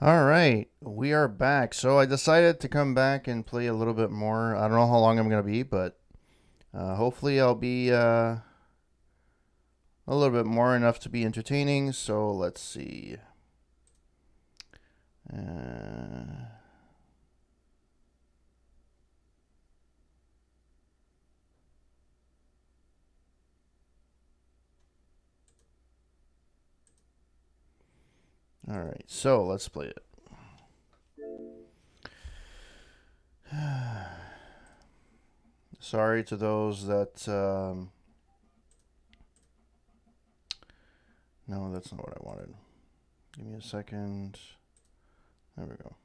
All right, we are back. So I decided to come back and play a little bit more. I don't know how long I'm gonna be, but hopefully I'll be a little bit more enough to be entertaining. So let's see. Uh, all right, so let's play it. Sorry to those that. No, that's not what I wanted. Give me a second. There we go.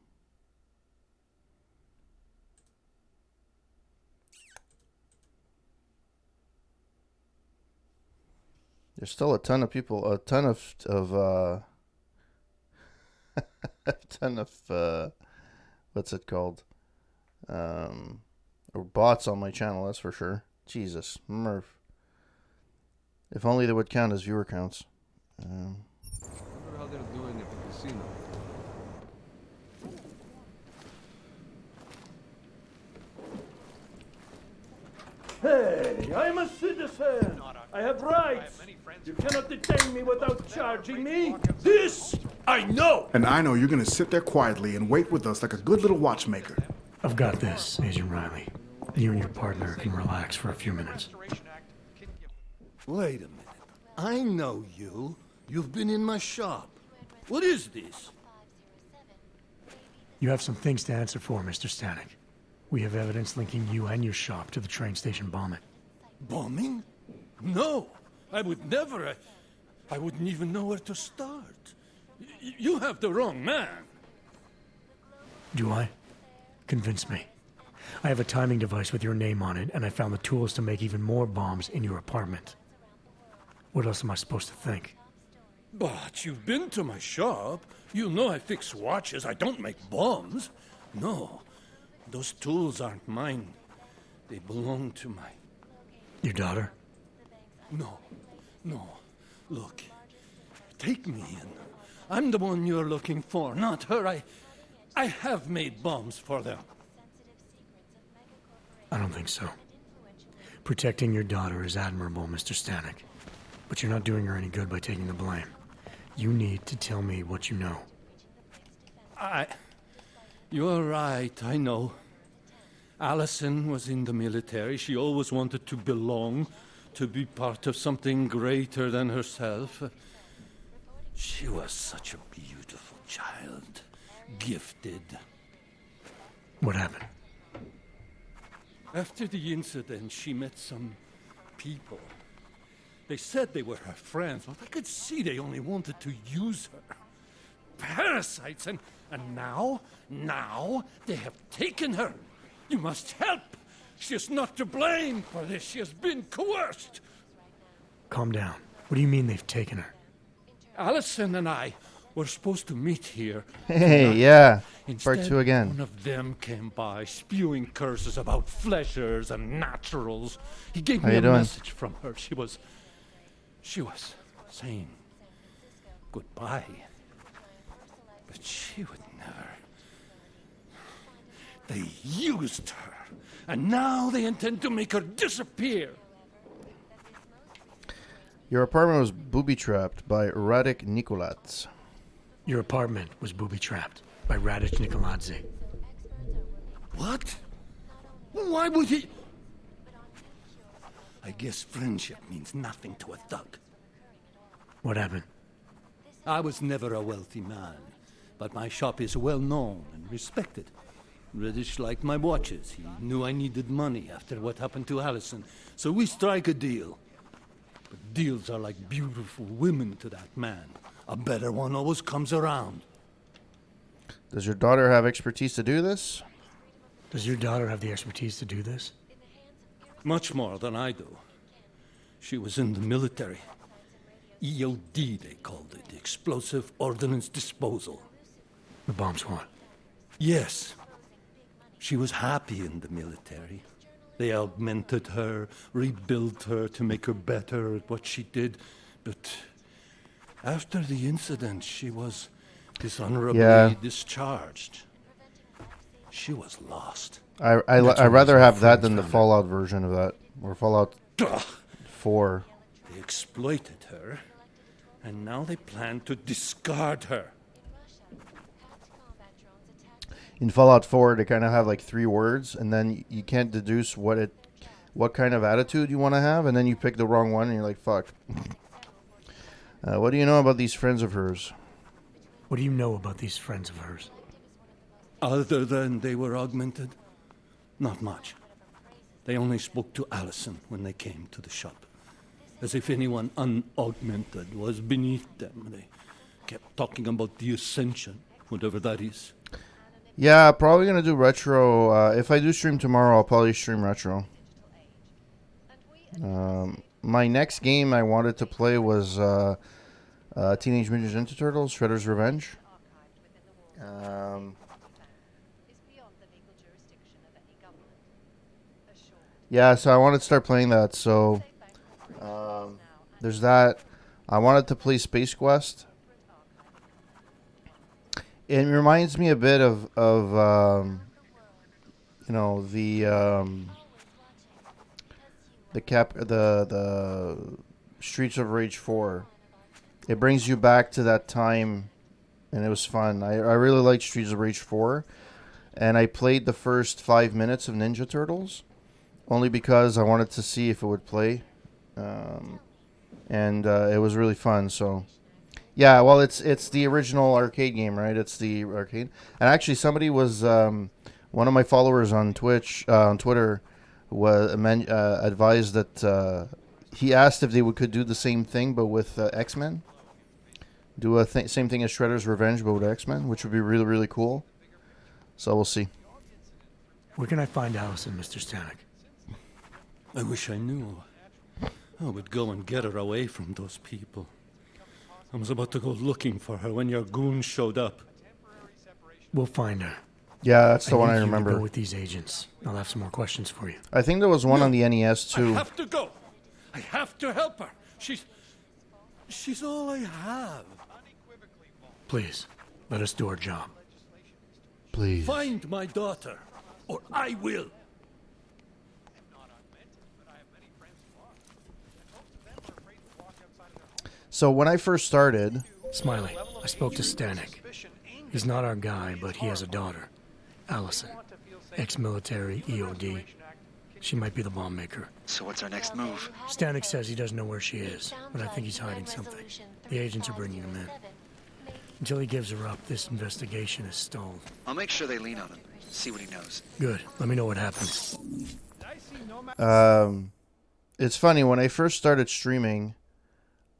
There's still a ton of people, a ton of a ton of what's it called? Or bots on my channel. That's for sure. Jesus, Murph. If only they would count as viewer counts. Wonder how they're doing at the casino. Hey, I'm a citizen. I have rights. You cannot detain me without charging me. This I know. And I know you're gonna sit there quietly and wait with us like a good little watchmaker. I've got this, Agent Riley. You and your partner can relax for a few minutes. Wait a minute. I know you. You've been in my shop. What is this? You have some things to answer for, Mr. Stanek. We have evidence linking you and your shop to the train station bombing. Bombing? No, I would never. I wouldn't even know where to start. You have the wrong man. Do I? Convince me. I have a timing device with your name on it, and I found the tools to make even more bombs in your apartment. What else am I supposed to think? But you've been to my shop. You know I fix watches. I don't make bombs. No, those tools aren't mine. They belong to my... Your daughter? No, no. Look, take me in. I'm the one you're looking for, not her. I have made bombs for them. I don't think so. Protecting your daughter is admirable, Mr. Stanek. But you're not doing her any good by taking the blame. You need to tell me what you know. You're right, I know. Allison was in the military. She always wanted to belong, to be part of something greater than herself. She was such a beautiful child. Gifted. What happened? After the incident, she met some people. They said they were her friends, but I could see they only wanted to use her. Parasites, and now they have taken her. You must help. She is not to blame for this. She has been coerced. Calm down. What do you mean they've taken her? Allison and I were supposed to meet here. Hey, tonight. yeah. Instead, Part 2 again. One of them came by, spewing curses about fleshers and naturals. He gave How me you a doing? message from her. She was saying goodbye. But she would never. They used her, and now they intend to make her disappear. Your apartment was booby-trapped by Radek Nikolats. Your apartment was booby-trapped by Radic Nikoladze. What? Why would he? I guess friendship means nothing to a thug. What happened? I was never a wealthy man, but my shop is well known and respected. Reddish liked my watches. He knew I needed money after what happened to Allison, so we strike a deal. But deals are like beautiful women to that man. A better one always comes around. Does your daughter have expertise to do this? Does your daughter have the expertise to do this? Much more than I do. She was in the military. EOD, they called it, Explosive Ordnance Disposal. The bomb squad. Yes. She was happy in the military. They augmented her, rebuilt her to make her better at what she did. But after the incident, she was dishonorably Yeah. discharged. She was lost. I That's I'd why rather my have that friends than the found her. Fallout version of that, or Fallout Ugh. 4. They exploited her, and now they plan to discard her. In Fallout 4, they kind of have like 3 words, and then you can't deduce what kind of attitude you want to have, and then you pick the wrong one, and you're like, fuck. What do you know about these friends of hers? What do you know about these friends of hers? Other than they were augmented? Not much. They only spoke to Allison when they came to the shop. As if anyone unaugmented was beneath them. They kept talking about the Ascension, whatever that is. Yeah, probably gonna do retro. If I do stream tomorrow, I'll probably stream retro. My next game I wanted to play was Teenage Mutant Ninja Turtles: Shredder's Revenge. Yeah, so I wanted to start playing that. So there's that. I wanted to play Space Quest. It reminds me a bit of the Streets of Rage 4. It brings you back to that time, and it was fun. I really liked Streets of Rage 4, and I played the first 5 minutes of Ninja Turtles only because I wanted to see if it would play, and it was really fun. So. Yeah, well, it's the original arcade game, right? It's the arcade. And actually, somebody was one of my followers on Twitter, was advised that he asked if they could do the same thing, but with X-Men. Do same thing as Shredder's Revenge, but with X-Men, which would be really, really cool. So we'll see. Where can I find Allison, Mr. Stanek? I wish I knew. I would go and get her away from those people. I was about to go looking for her when your goons showed up. We'll find her. Yeah, that's the one I need you to remember. go with these agents. I'll have some more questions for you. I think there was one on the NES I too. have to go. I have to help her. She's all I have. Please, let us do our job. Please. Find my daughter, or I will. So when I first started, Smiley, I spoke to Stanek. He's not our guy, but he has a daughter, Allison, ex-military EOD. She might be the bomb maker. So what's our next move? Stanek says he doesn't know where she is, but I think he's hiding something. The agents are bringing him in. Until he gives her up, this investigation is stalled. I'll make sure they lean on him. See what he knows. Good. Let me know what happens. it's funny, when I first started streaming,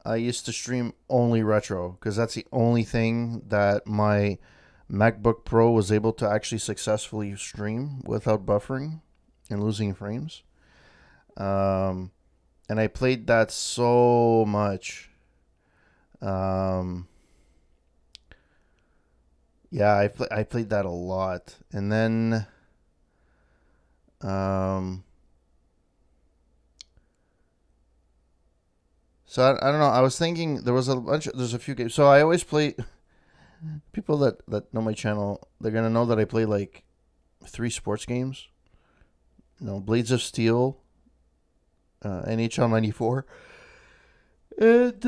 I used to stream only retro because that's the only thing that my MacBook Pro was able to actually successfully stream without buffering and losing frames. And I played that so much. Yeah, I played that a lot. And then so I don't know. I was thinking there's a few games. So I always play. People that know my channel, they're gonna know that I play like 3 sports games. Blades of Steel, NHL '94, and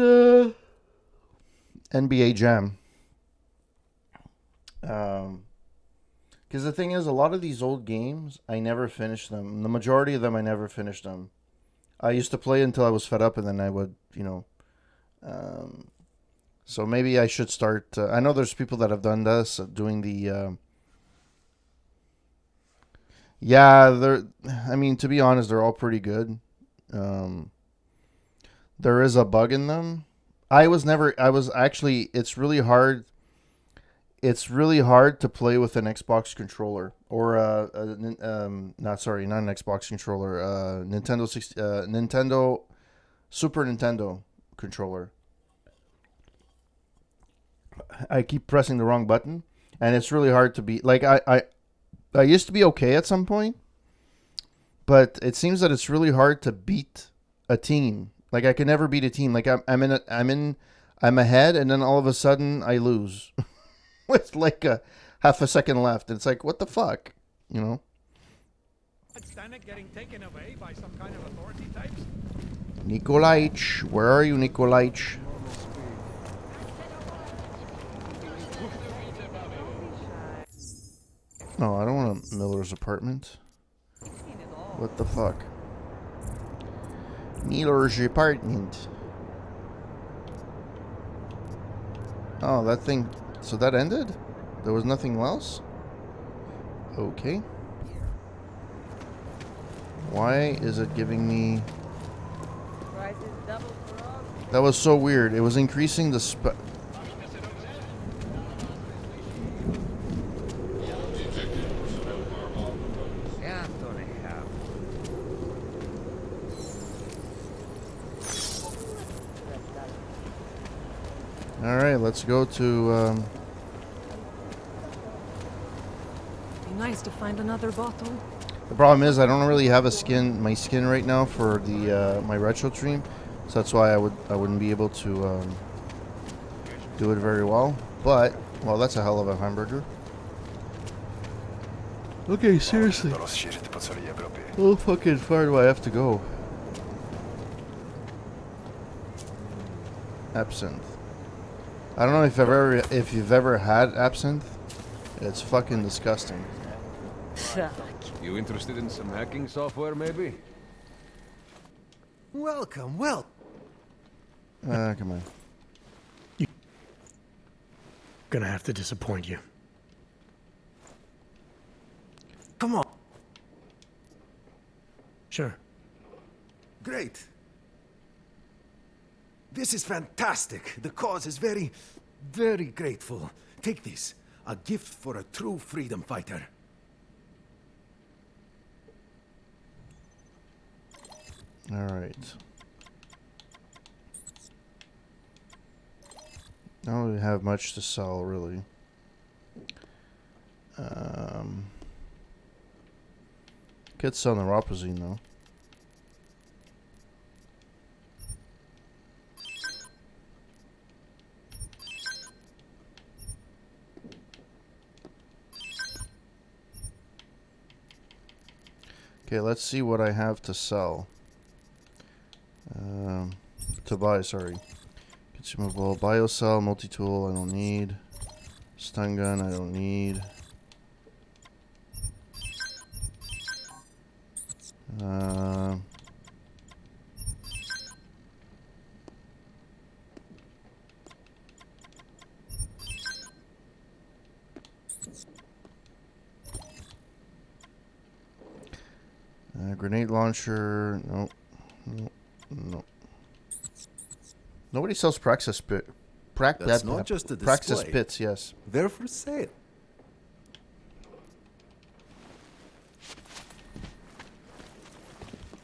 NBA Jam. Because the thing is, a lot of these old games, I never finished them. The majority of them, I never finished them. I used to play until I was fed up, and then I would, so maybe I should start. I know there's people that have done this, doing the. Yeah, I mean, to be honest, they're all pretty good. There is a bug in them. It's really hard. It's really hard to play with an Xbox controller or not an Xbox controller, Nintendo Super Nintendo controller. I keep pressing the wrong button, and it's really hard to be like I used to be okay at some point, but it seems that it's really hard to beat a team. Like I can never beat a team. Like I'm ahead, and then all of a sudden I lose. with like a half a second left. It's like, what the fuck? You know? Stand it getting taken away by some kind of authority types? Nikolaich, where are you, Nikolaich? No, I don't want a Miller's apartment. What the fuck? Miller's apartment. Oh, that thing. So that ended? There was nothing else? Okay. Why is it giving me... That was so weird. It was increasing the Alright, let's go to... Be nice to find another bottle. The problem is I don't really have my skin right now for the my retro stream, so that's why I wouldn't be able to do it very well. But well, that's a hell of a hamburger. Okay, seriously. How fucking far do I have to go? Absinthe. I don't know if you've ever had absinthe. It's fucking disgusting. You interested in some hacking software, maybe? Welcome. Come on. Gonna have to disappoint you. Come on. Sure. Great. This is fantastic. The cause is very, very grateful. Take this. A gift for a true freedom fighter. All right. I don't really have much to sell, really. Could sell neuropazine, though. Okay, let's see what I have to sell. To buy, sorry. Consumable, biocell, multi-tool, I don't need. Stun gun, I don't need. Grenade launcher, nope. Nope. Nobody sells Praxis Spit. That's not just a Praxis display. Spits, yes. They're for sale.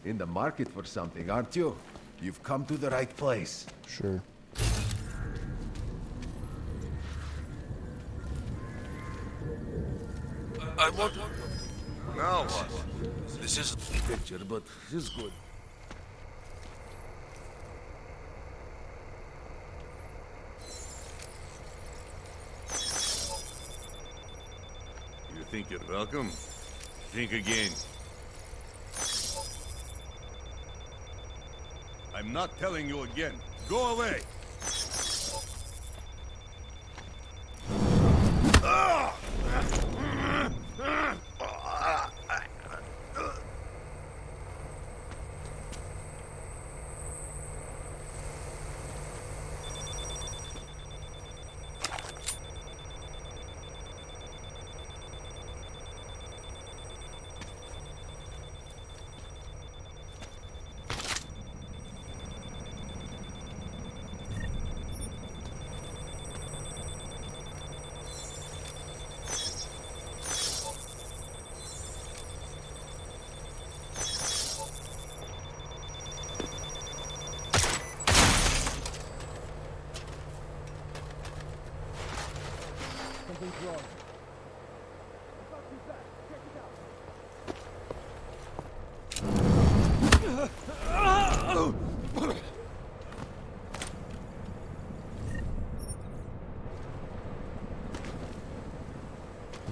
In the market for something, aren't you? You've come to the right place. Sure. I want... Now what? This isn't a picture, but it's good. You think you're welcome? Think again. I'm not telling you again. Go away!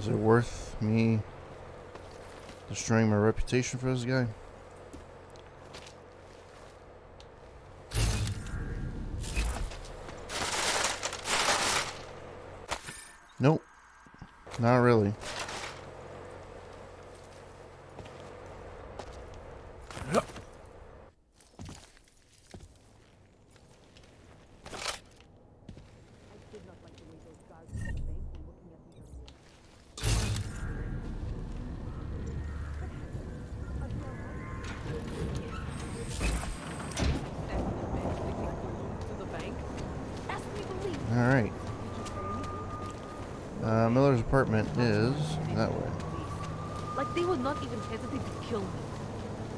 Is it worth me destroying my reputation for this guy? Nope. Not really. Alright. Miller's apartment is that way. Like they would not even hesitate to kill me.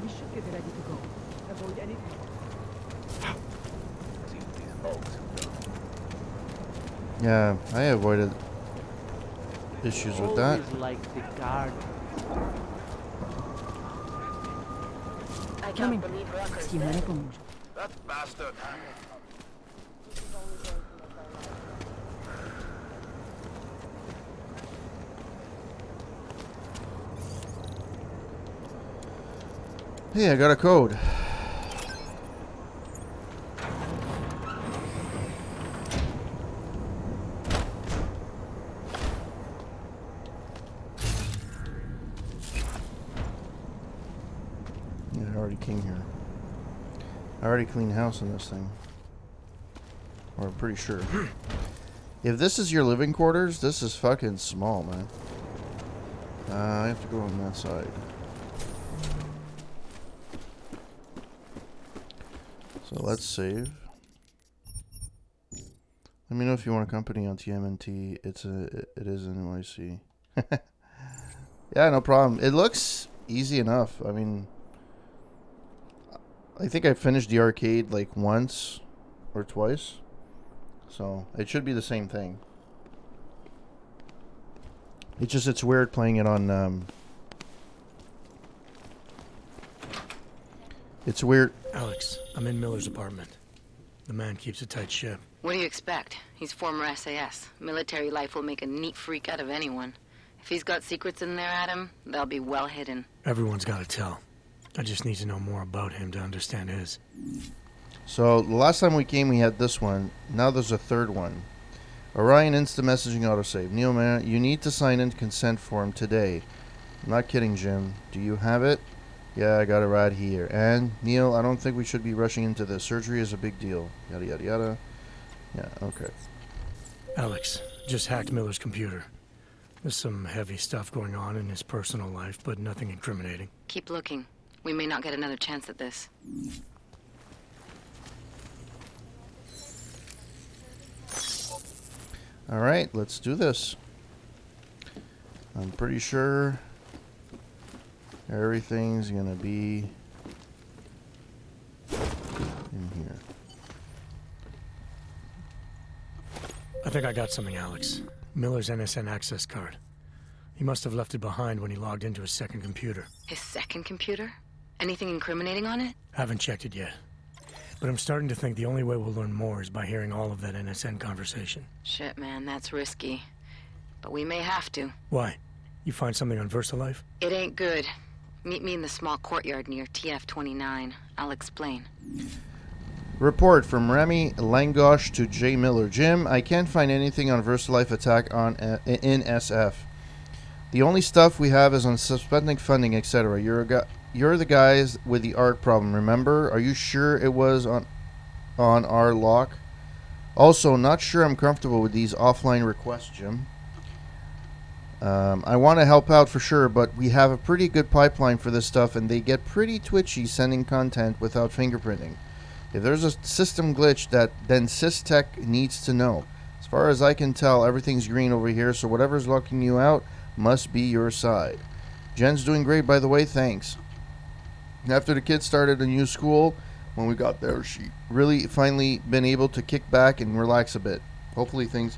We should get ready to go. Avoid anything. Yeah, I avoided issues with that. Like the guard. I can't believe That bastard. Hey, I got a code. Yeah, I already came here. I already cleaned house in this thing. Or I'm pretty sure. If this is your living quarters, this is fucking small, man. I have to go on that side. So let's save. Let me know if you want a company on TMNT. It is NYC. Yeah, no problem. It looks easy enough. I mean, I think I finished the arcade like once or twice. So it should be the same thing. It's weird playing it on it's weird. Alex, I'm in Miller's apartment. The man keeps a tight ship. What do you expect? He's former SAS. Military life will make a neat freak out of anyone. If he's got secrets in there, Adam, they'll be well hidden. Everyone's got to tell. I just need to know more about him to understand his. So the last time we came, we had this one. Now there's a third one. Orion instant messaging autosave. Neil, man, you need to sign in consent form today. I'm not kidding, Jim. Do you have it? Yeah, I got it right here. And, Neil, I don't think we should be rushing into this. Surgery is a big deal. Yada, yada, yada. Yeah, okay. Alex, just hacked Miller's computer. There's some heavy stuff going on in his personal life, but nothing incriminating. Keep looking. We may not get another chance at this. All right, let's do this. I'm pretty sure everything's going to be in here. I think I got something, Alex. Miller's NSN access card. He must have left it behind when he logged into his second computer. His second computer? Anything incriminating on it? Haven't checked it yet. But I'm starting to think the only way we'll learn more is by hearing all of that NSN conversation. Shit, man, that's risky. But we may have to. Why? You find something on VersaLife? It ain't good. Meet me in the small courtyard near TF-29. I'll explain. Report from Remy Langosh to J. Miller. Jim, I can't find anything on VersaLife attack in SF. The only stuff we have is on suspending funding, etc. You're the guys with the ARC problem, remember? Are you sure it was on our lock? Also, not sure I'm comfortable with these offline requests, Jim. I want to help out for sure, but we have a pretty good pipeline for this stuff, and they get pretty twitchy sending content without fingerprinting. If there's a system glitch, then SysTech needs to know. As far as I can tell, everything's green over here, so whatever's locking you out must be your side. Jen's doing great, by the way, thanks. After the kids started a new school, when we got there, she really finally been able to kick back and relax a bit. Hopefully things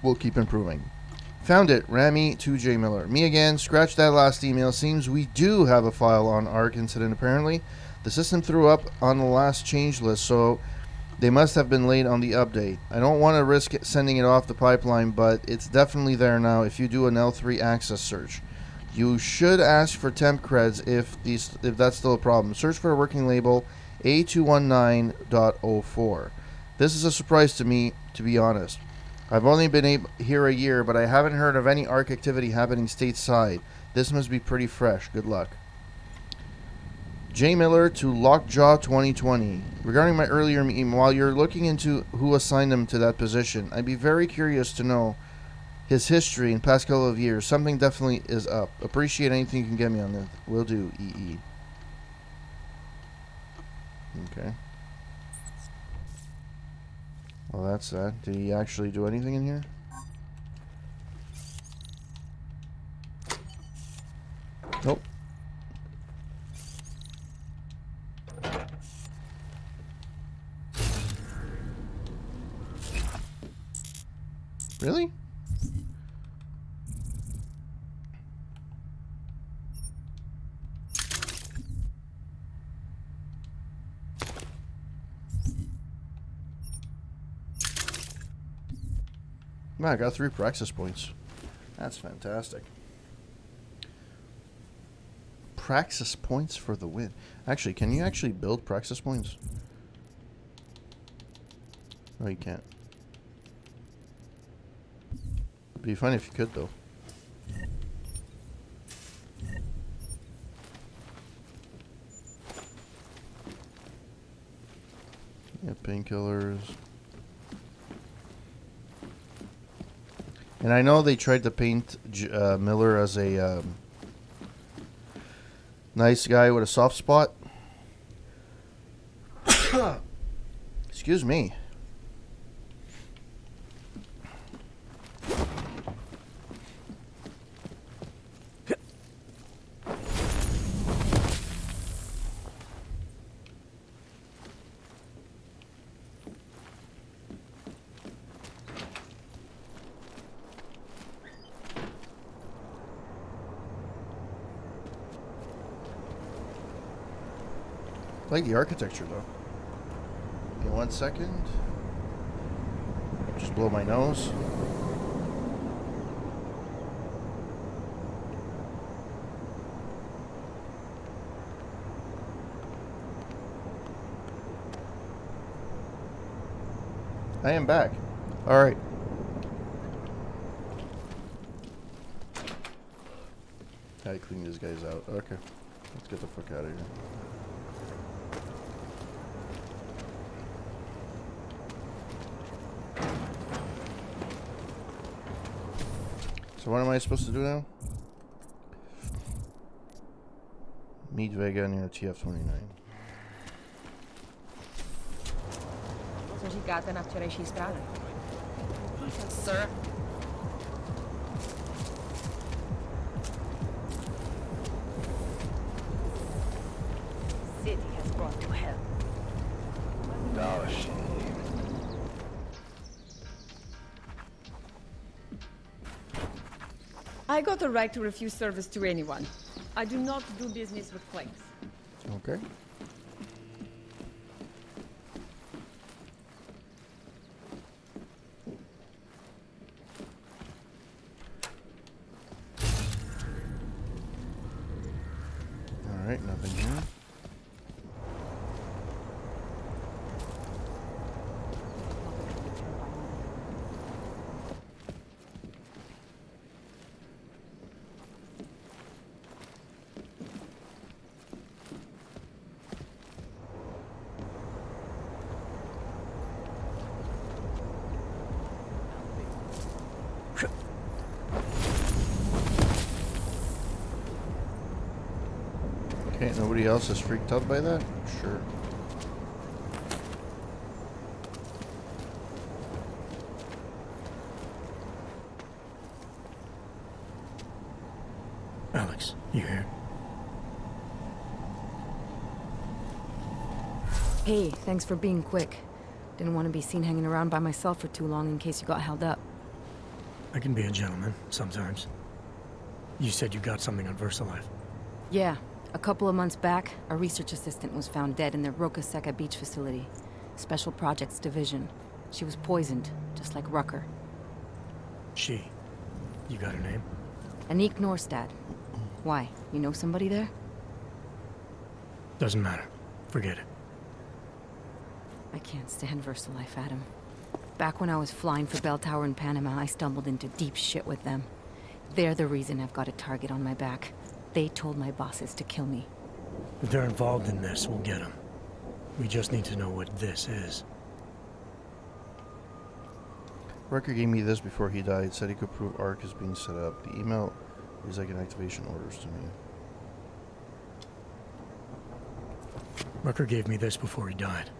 will keep improving. Found it, Rami 2J Miller. Me again, scratch that last email. Seems we do have a file on ARC incident apparently. The system threw up on the last change list, so They must have been late on the update. I don't want to risk sending it off the pipeline, but it's definitely there now if you do an L3 access search. You should ask for temp creds if that's still a problem. Search for a working label A219.04. This is a surprise to me, to be honest. I've only been here a year, but I haven't heard of any ARC activity happening stateside. This must be pretty fresh. Good luck. J. Miller to Lockjaw 2020. Regarding my earlier meme, while you're looking into who assigned him to that position, I'd be very curious to know his history in past couple of years. Something definitely is up. Appreciate anything you can get me on this. Will do, EE. Okay. Well, that's that. Did he actually do anything in here? Nope. Really? Man, I got 3 praxis points. That's fantastic. Praxis points for the win. Actually, can you actually build praxis points? No, you can't. It'd be fun if you could, though. Yeah, painkillers. And I know they tried to paint Miller as a nice guy with a soft spot. Excuse me. I like the architecture, though. Give me 1 second. Just blow my nose. I am back. All right. I clean these guys out. Okay. Let's get the fuck out of here. So what am I supposed to do now? Meet Vega near TF-29. Co říkáte na včerejší zprávy? Sir? City has brought to hell. Gosh. I got the right to refuse service to anyone. I do not do business with claims. Okay. All right, nothing here. Okay, nobody else is freaked out by that? Sure. Alex, you here? Hey, thanks for being quick. Didn't want to be seen hanging around by myself for too long in case you got held up. I can be a gentleman, sometimes. You said you got something on VersaLife. Yeah, a couple of months back, a research assistant was found dead in their Roca Seca beach facility. Special Projects Division. She was poisoned, just like Rucker. She. You got her name? Anik Norstad. Why? You know somebody there? Doesn't matter. Forget it. I can't stand VersaLife, Adam. Back when I was flying for Bell Tower in Panama, I stumbled into deep shit with them. They're the reason I've got a target on my back. They told my bosses to kill me. If they're involved in this, we'll get them. We just need to know what this is. Rucker gave me this before he died. Said he could prove ARC is being set up. The email is like an activation orders to me. Rucker gave me this before he died.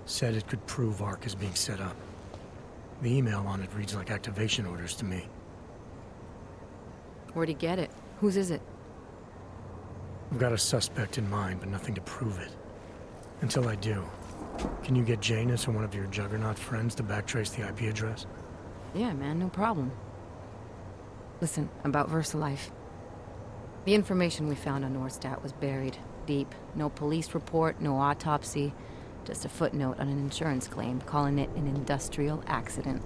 Said it could prove ARC is being set up. The email on it reads like activation orders to me. Where'd he get it? Whose is it? I've got a suspect in mind, but nothing to prove it. Until I do, can you get Janus or one of your Juggernaut friends to backtrace the IP address? Yeah, man, no problem. Listen, about VersaLife. The information we found on Nordstat was buried deep. No police report, no autopsy. Just a footnote on an insurance claim, calling it an industrial accident.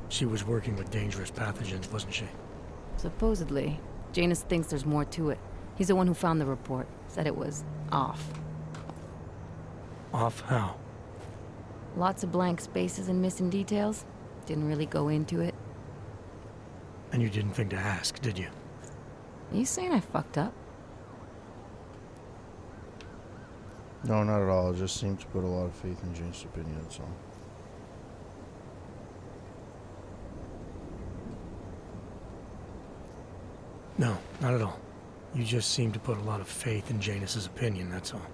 She was working with dangerous pathogens, wasn't she? Supposedly. Janus thinks there's more to it. He's the one who found the report. Said it was off. Off how? Lots of blank spaces and missing details. Didn't really go into it. And you didn't think to ask, did you? Are you saying I fucked up? No, not at all. I just seemed to put a lot of faith in Jane's opinion, so. No, not at all. You just seem to put a lot of faith in Janus's opinion, that's all.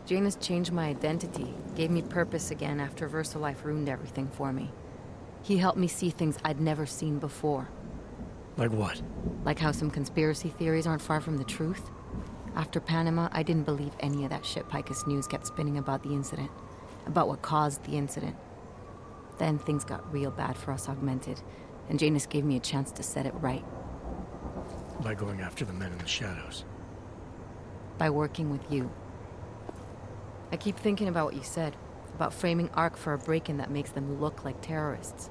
Janus changed my identity, gave me purpose again after VersaLife ruined everything for me. He helped me see things I'd never seen before. Like what? Like how some conspiracy theories aren't far from the truth. After Panama, I didn't believe any of that shit Picus News kept spinning about the incident. About what caused the incident. Then things got real bad for us Augmented, and Janus gave me a chance to set it right. By going after the men in the shadows. By working with you. I keep thinking about what you said, about framing ARC for a break-in that makes them look like terrorists.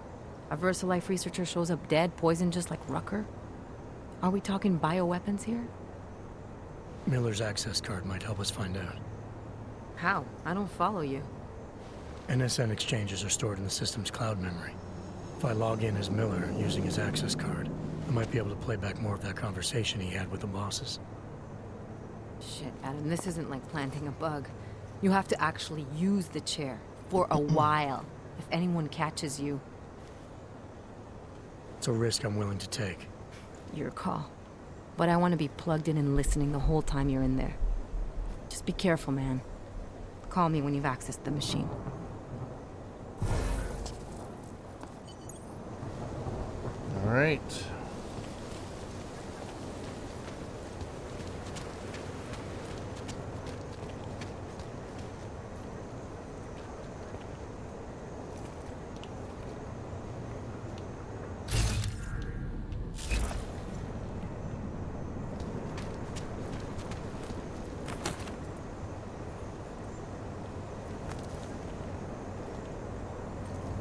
A VersaLife researcher shows up dead, poisoned just like Rucker? Are we talking bioweapons here? Miller's access card might help us find out. How? I don't follow you. NSN exchanges are stored in the system's cloud memory. If I log in as Miller using his access card, I might be able to play back more of that conversation he had with the bosses. Shit, Adam, this isn't like planting a bug. You have to actually use the chair. For a while. If anyone catches you. It's a risk I'm willing to take. Your call. But I want to be plugged in and listening the whole time you're in there. Just be careful, man. Call me when you've accessed the machine. All right.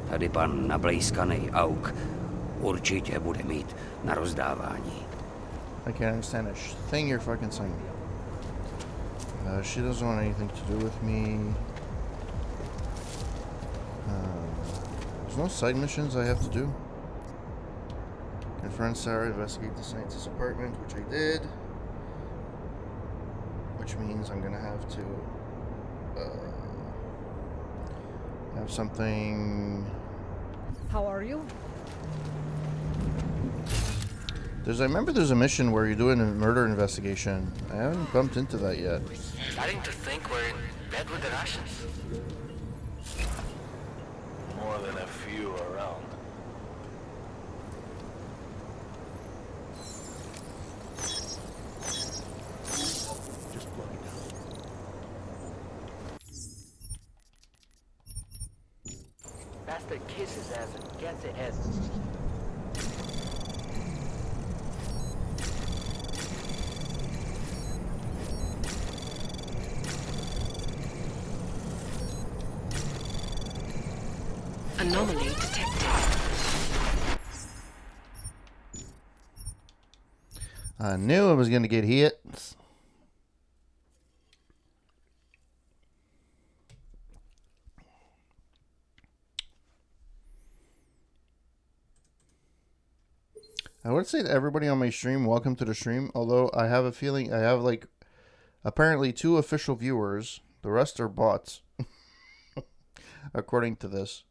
Tady pan nablejskanej auk určitě bude mít na rozdávání. I can't understand a thing you're fucking saying. She doesn't want anything to do with me. There's no side missions I have to do. Confront Sarah, investigate the scientist's apartment, which I did. Which means I'm gonna have to have something. How are you? I remember there's a mission where you're doing a murder investigation. I haven't bumped into that yet. Starting to think we're in bed with the Russians. More than a few around. Just plug it down. Bastard kisses ass and gets ahead. Anomaly detected. I knew I was going to get hit. I would say to everybody on my stream, welcome to the stream. Although I have a feeling I have like apparently 2 official viewers. The rest are bots, according to this.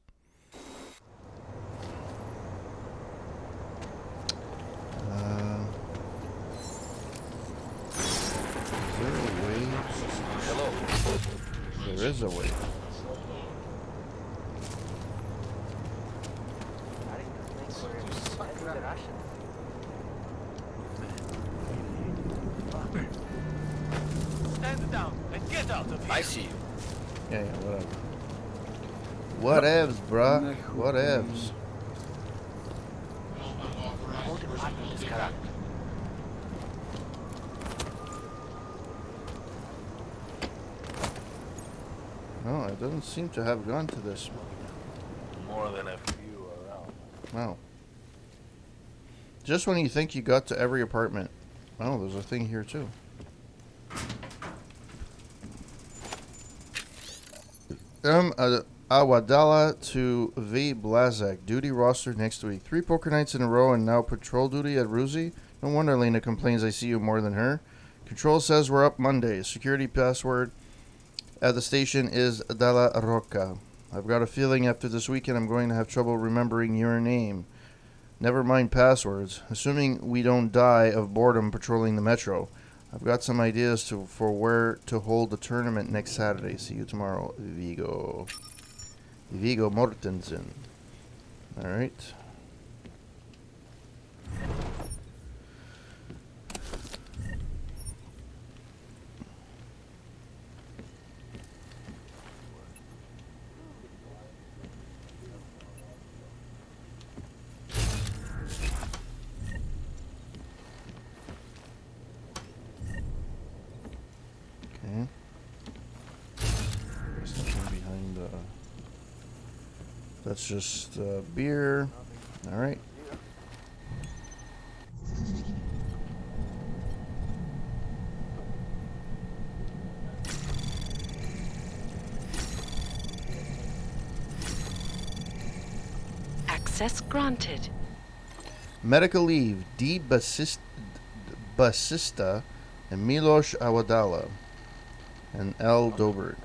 Is there a way? Hello. There is a way. Stand down and get out of here. I see you. Yeah, whatever. Whatevs, bruh. Whatevs. No, it doesn't seem to have gone to this. More than a few around. Wow. Just when you think you got to every apartment. Oh, there's a thing here too. Awadala to V. Blazak. Duty roster next week. 3 poker nights in a row and now patrol duty at Ruzi. No wonder Lena complains I see you more than her. Control says we're up Monday. Security password at the station is Dalla Rocca. I've got a feeling after this weekend I'm going to have trouble remembering your name. Never mind passwords. Assuming we don't die of boredom patrolling the metro. I've got some ideas for where to hold the tournament next Saturday. See you tomorrow, Vigo. Vigo Mortensen. Alright. Okay. There's nothing behind that's just beer. Alright. Access granted. Medical leave. D. Basista and Milos Awadala and L. Dobert.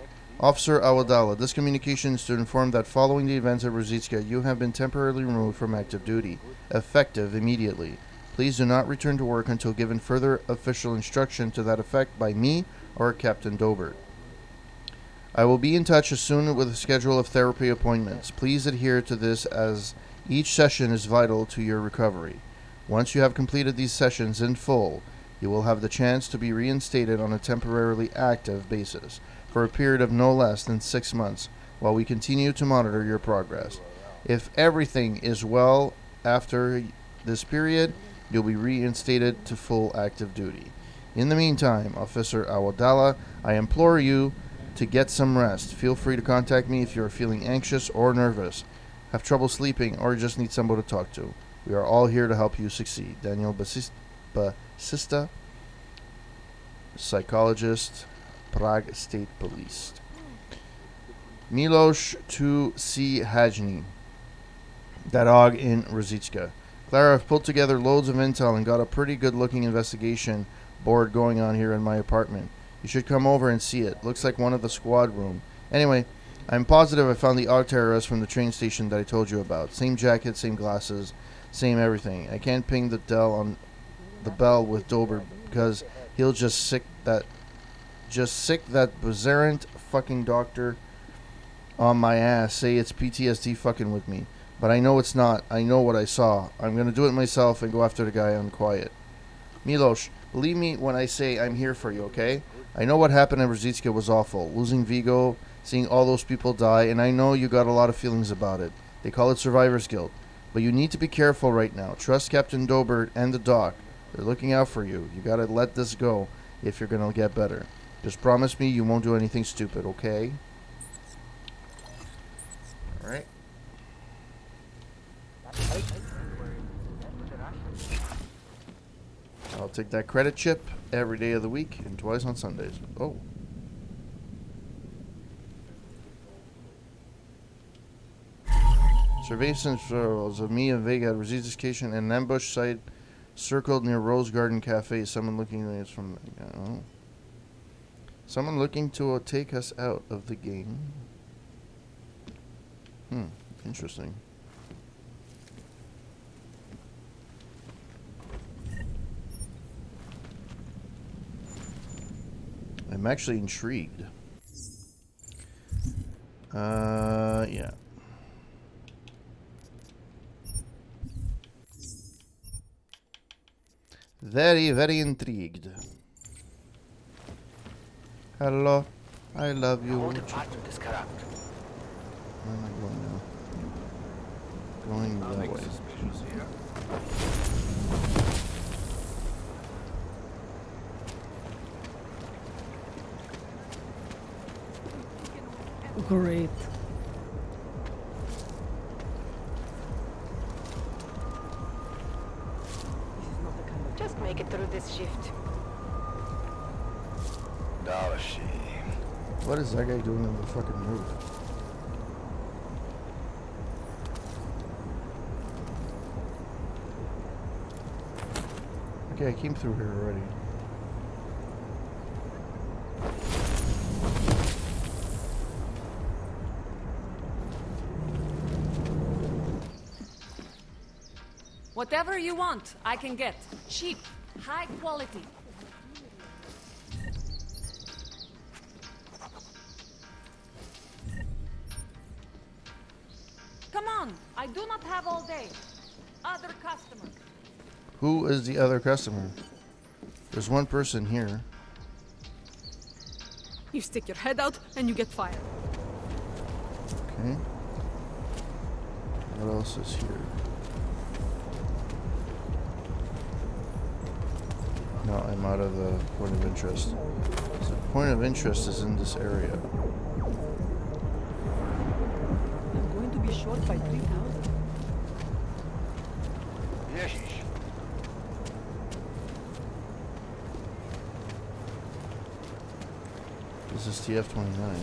Officer Awadala, this communication is to inform that following the events at Rositska, you have been temporarily removed from active duty, effective immediately. Please do not return to work until given further official instruction to that effect by me or Captain Dobert. I will be in touch as soon with a schedule of therapy appointments. Please adhere to this as each session is vital to your recovery. Once you have completed these sessions in full, you will have the chance to be reinstated on a temporarily active basis for a period of no less than 6 months while we continue to monitor your progress. If everything is well after this period, you'll be reinstated to full active duty. In the meantime, Officer Awadala, I implore you to get some rest. Feel free to contact me if you are feeling anxious or nervous, have trouble sleeping, or just need someone to talk to. We are all here to help you succeed. Daniel Basista, psychologist, Prague State Police. Milos to C. Hajni, that dog in Rositska. Clara, I've pulled together loads of intel and got a pretty good looking investigation board going on here in my apartment. You should come over and see it. Looks like one of the squad room. Anyway, I'm positive I found the odd terrorist from the train station that I told you about. Same jacket, same glasses, same everything. I can't ping the bell with Dober because he'll just sick that berserant fucking doctor on my ass. Say it's PTSD fucking with me. But I know it's not. I know what I saw. I'm gonna do it myself and go after the guy on quiet. Milos, believe me when I say I'm here for you, okay? I know what happened in Rositska was awful. Losing Vigo, seeing all those people die, and I know you got a lot of feelings about it. They call it survivor's guilt. But you need to be careful right now. Trust Captain Dobert and the doc. They're looking out for you. You gotta let this go if you're gonna get better. Just promise me you won't do anything stupid, okay? Alright. take that credit chip every day of the week and twice on Sundays. Oh. Surveillance photos of me and Vega at Rosita's Station and an ambush site circled near Rose Garden Cafe. Someone looking at us from... Oh. Someone looking to take us out of the game. Interesting. I'm actually intrigued. Yeah. Very, very intrigued. Hello. I love you. Whole department is corrupt. Where am I going now? Going that way. Great. Just make it through this shift. What is that guy doing on the fucking roof? Okay, I came through here already. Whatever you want, I can get. Cheap, high quality. Come on, I do not have all day. Other customers. Who is the other customer? There's one person here. You stick your head out and you get fired. Okay. What else is here? No, I'm out of the point of interest. So the point of interest is in this area. I'm going to be short by 3,000. This is TF-29.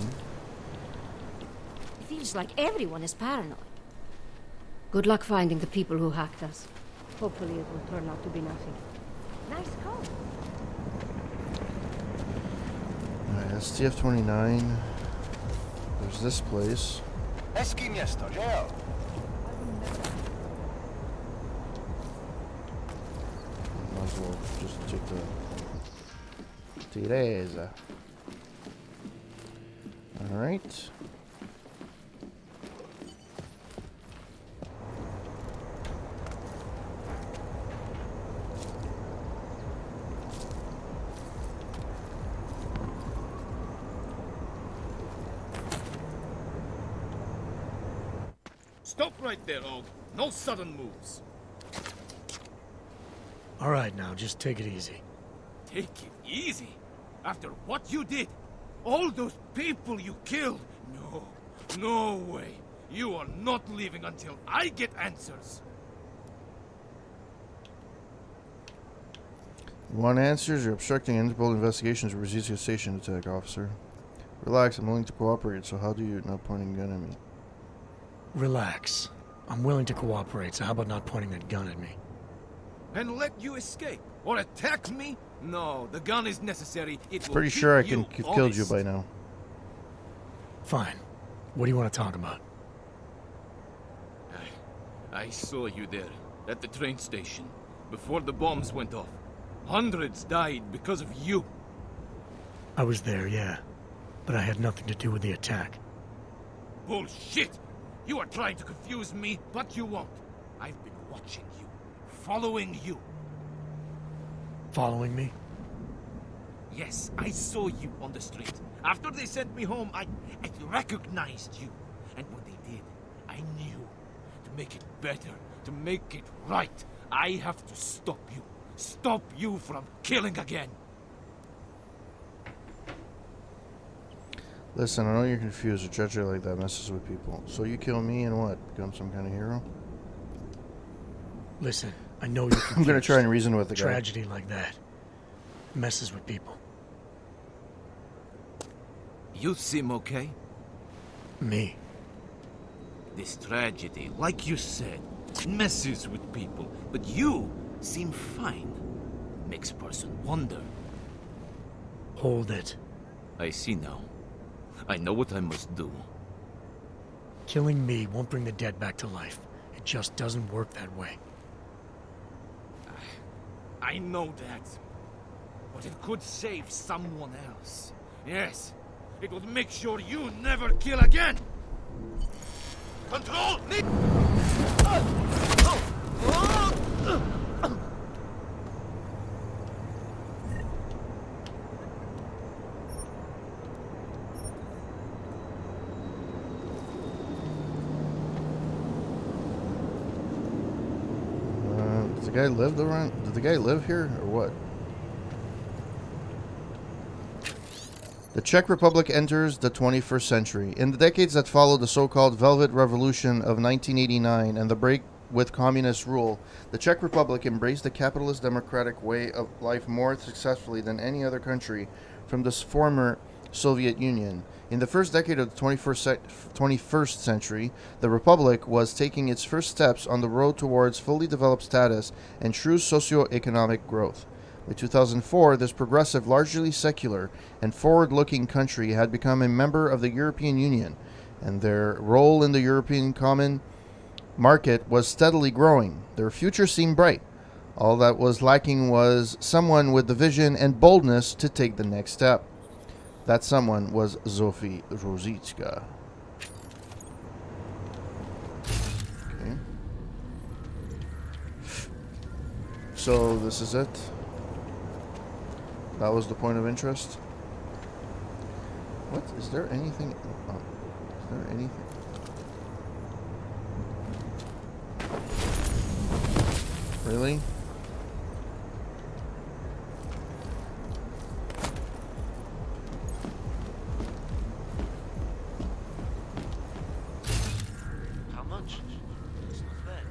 Feels like everyone is paranoid. Good luck finding the people who hacked us. Hopefully it will turn out to be nothing. Nice call. Alright, that's TF-29. There's this place. Eski miasto, jail. Might as well just take the... Teresa. Alright. Stop right there, Og. No sudden moves. All right, now, just take it easy. Take it easy? After what you did? All those people you killed? No, no way. You are not leaving until I get answers. You want answers? You're obstructing Interpol investigations of Rosita Station attack, officer. Relax, I'm willing to cooperate, so how do you not pointing a gun at me? Relax. I'm willing to cooperate, so how about not pointing that gun at me? And let you escape? Or attack me? No, the gun is necessary. It will Pretty keep sure I you can have killed you honest. by now. Fine. What do you want to talk about? I saw you there, at the train station, before the bombs went off. Hundreds died because of you. I was there, yeah. But I had nothing to do with the attack. Bullshit! You are trying to confuse me, but you won't. I've been watching you, following you. Following me? Yes, I saw you on the street. After they sent me home, I recognized you. And when they did, I knew. To make it better, to make it right, I have to stop you. Stop you from killing again. Listen, I know you're confused. A treachery like that messes with people. So you kill me and what? Become some kind of hero? Listen, I know you're confused. I'm gonna try and reason with the guy. Tragedy like that messes with people. You seem okay? Me? This tragedy, like you said, messes with people, but you seem fine. Makes a person wonder. Hold it. I see now. I know what I must do. Killing me won't bring the dead back to life. It just doesn't work that way. I know that. But it could save someone else. Yes. It would make sure you never kill again. Control! Does the guy live around? Did the guy live here or what? The Czech Republic enters the 21st century. In the decades that followed the so-called Velvet Revolution of 1989 and the break with communist rule, the Czech Republic embraced the capitalist democratic way of life more successfully than any other country from the former Soviet Union. In the first decade of the 21st century, the Republic was taking its first steps on the road towards fully developed status and true socio-economic growth. By 2004, this progressive, largely secular, and forward-looking country had become a member of the European Union, and their role in the European Common Market was steadily growing. Their future seemed bright. All that was lacking was someone with the vision and boldness to take the next step. That someone was Zofie Rosicka. Okay. So this is it. That was the point of interest. What? Is there anything? Oh, is there anything? Really? How much? It's not bad.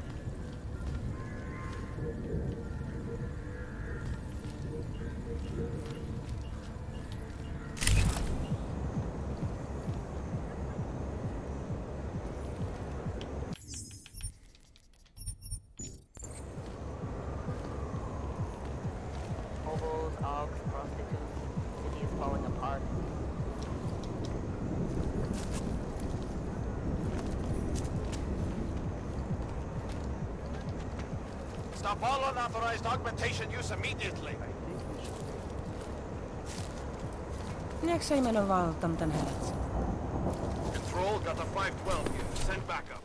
Hobos, ox, prostitutes. City is falling apart. Stop all unauthorized augmentation use immediately. Jak se jmenoval tam ten herec? Control got a 512 here. Send backup.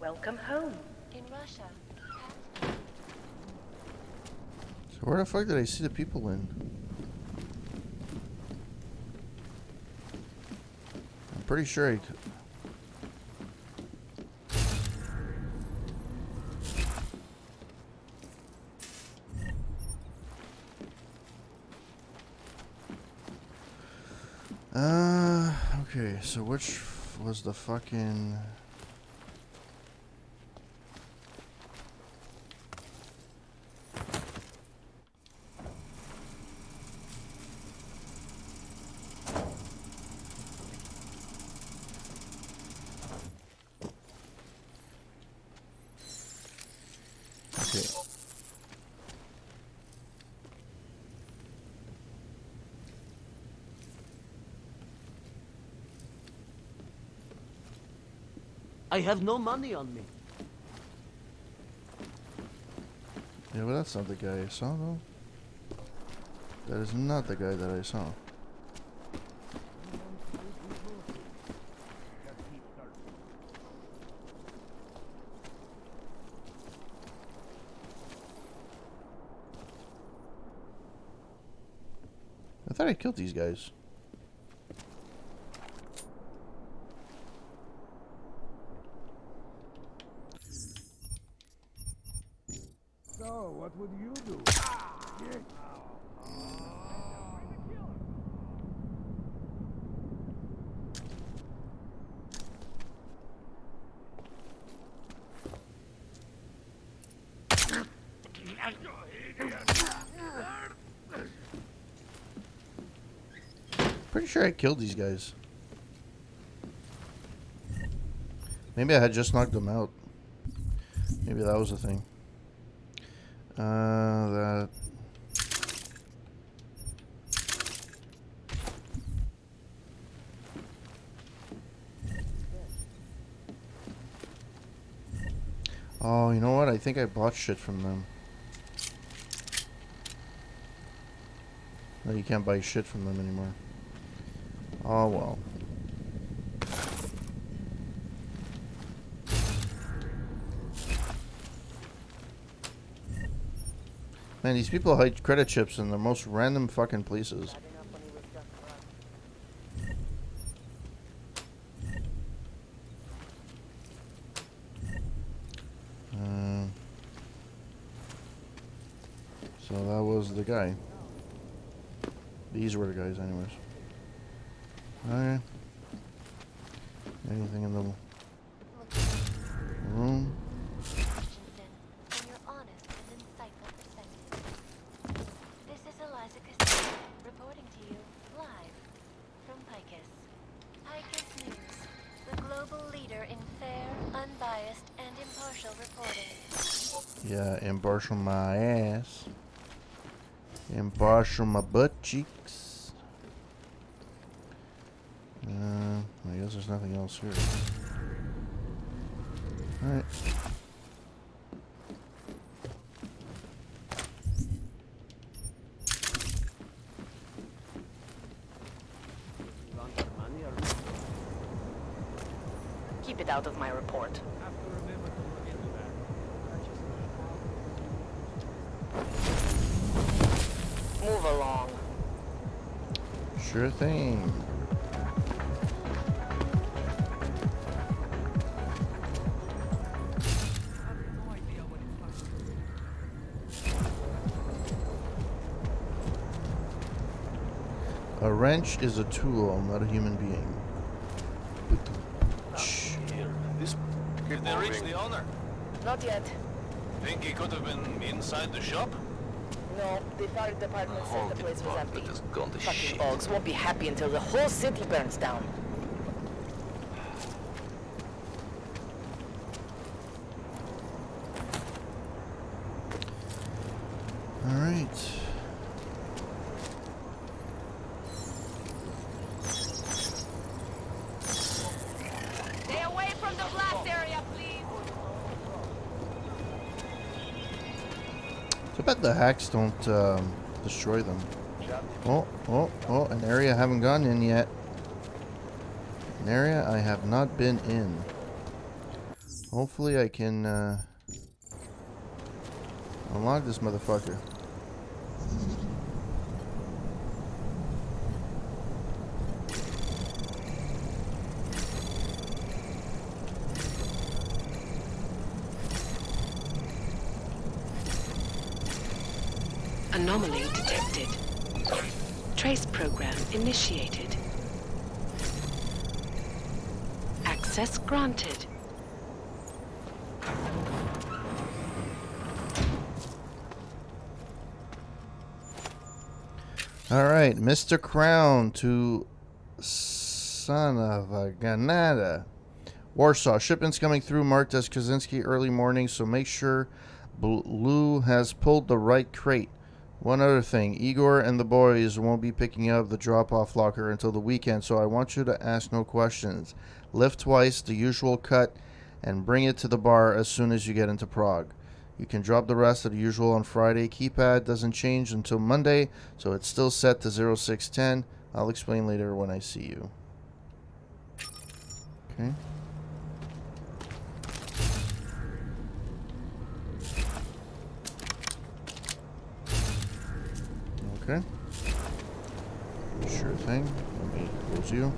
Welcome home. In Russia. So where the fuck did I see the people in? I'm pretty sure I... Okay, so which was the fucking... Okay. I have no money on me. Yeah, but that's not the guy I saw, though. That is not the guy that I saw. I thought I killed these guys. So, what would you do? Pretty sure I killed these guys. Maybe I had just knocked them out. Maybe that was the thing. That. Oh, you know what? I think I bought shit from them. No, you can't buy shit from them anymore. Oh, well. Man, these people hide credit chips in the most random fucking places. So that was the guy. These were the guys anyways. Okay. Anything in the room? This is Eliza Castillo, reporting to you live from Picus. Picus News, the global leader in fair, unbiased, and impartial reporting. Yeah, impartial my ass. Impartial my butt cheeks. I guess there's nothing else here. Alright. Keep it out of my report. Move along. Sure thing. A wrench is a tool, not a human being. Did they reach the owner? Not yet. Think he could have been inside the shop? No, the fire department said the place was empty. Gone to Fucking Augs won't be happy until the whole city burns down. All right. Stay away from the blast area, please. Too bad the hacks don't destroy them. Oh, an area I haven't gone in yet. An area I have not been in. Hopefully I can unlock this motherfucker. Anomaly detected. Trace program initiated. Access granted. Alright, Mr. Crown to son of a ganada. Warsaw, shipments coming through marked as Kaczynski early morning, so make sure Blue has pulled the right crate. One other thing, Igor and the boys won't be picking up the drop-off locker until the weekend, so I want you to ask no questions. Lift twice, the usual cut, and bring it to the bar as soon as you get into Prague. You can drop the rest of the usual on Friday. Keypad doesn't change until Monday, so it's still set to 0610. I'll explain later when I see you. Okay. Okay. Sure thing. Let me close you.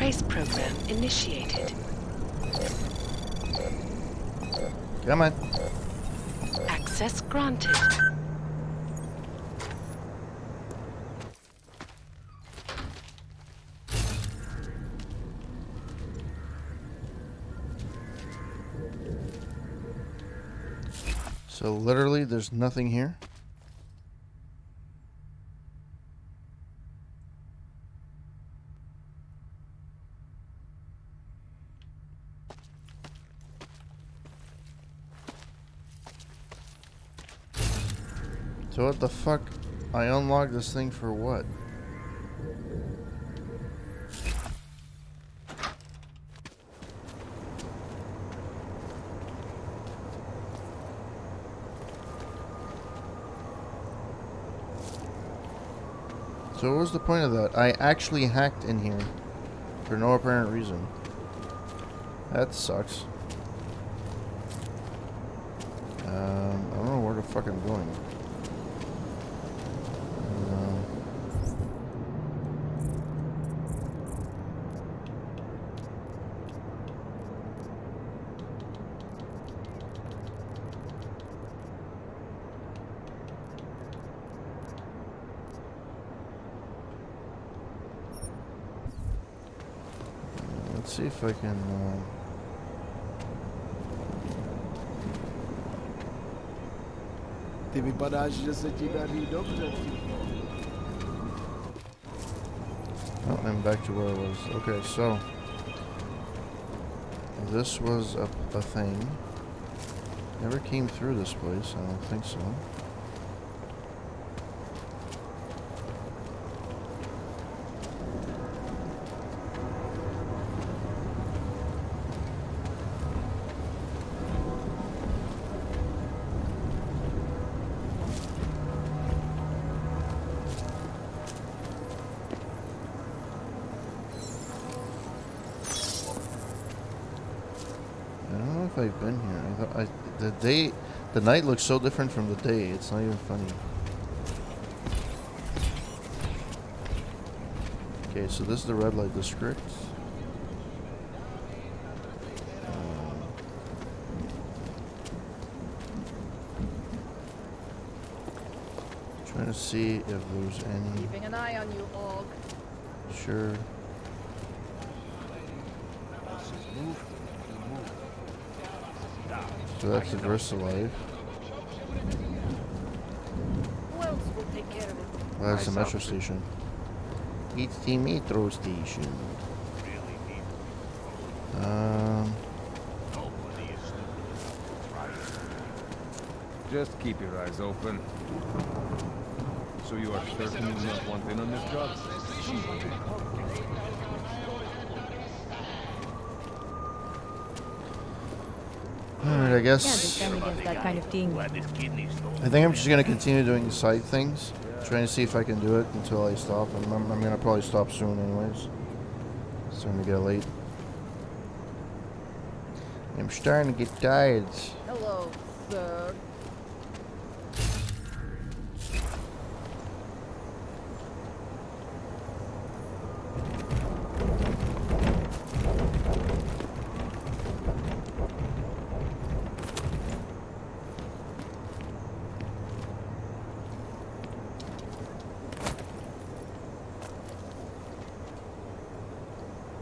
Trace program initiated. Come on. Access granted. So literally, there's nothing here. So what the fuck? I unlocked this thing for what? So what was the point of that? I actually hacked in here for no apparent reason. That sucks. I don't know where the fuck I'm going. Let's see if I can. Ty vypadáš, že se ti daří dobře. Oh, I'm back to where I was. Okay, so this was a thing. Never came through this place. I don't think so. I've been here. I thought the night looks so different from the day. It's not even funny. Okay, so this is the red light district. Trying to see if there's any. Keeping an eye on you, Og. Sure. So that's the VersaLife. Who else will take care of it? Well, that's the metro station. It's the metro station. Just keep your eyes open. So you are certain you do not want in on this job? Alright, I guess. Can't defend against that kind of thing. I think I'm just gonna continue doing side things, trying to see if I can do it until I stop. I'm gonna probably stop soon, anyways. It's starting to get late. I'm starting to get tired. Hello, sir.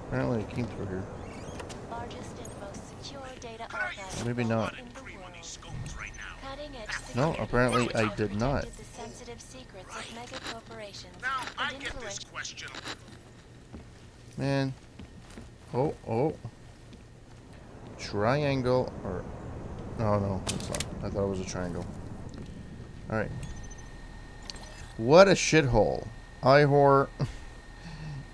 Apparently it came through here. Largest and most secure data archive Maybe not. in the world. Cutting-edge No, security apparently I features did not. protected the sensitive secrets of mega corporations I and get this influential. question. Man. Oh. Triangle or... No, it's not. I thought it was a triangle. Alright. What a shithole. Ihor...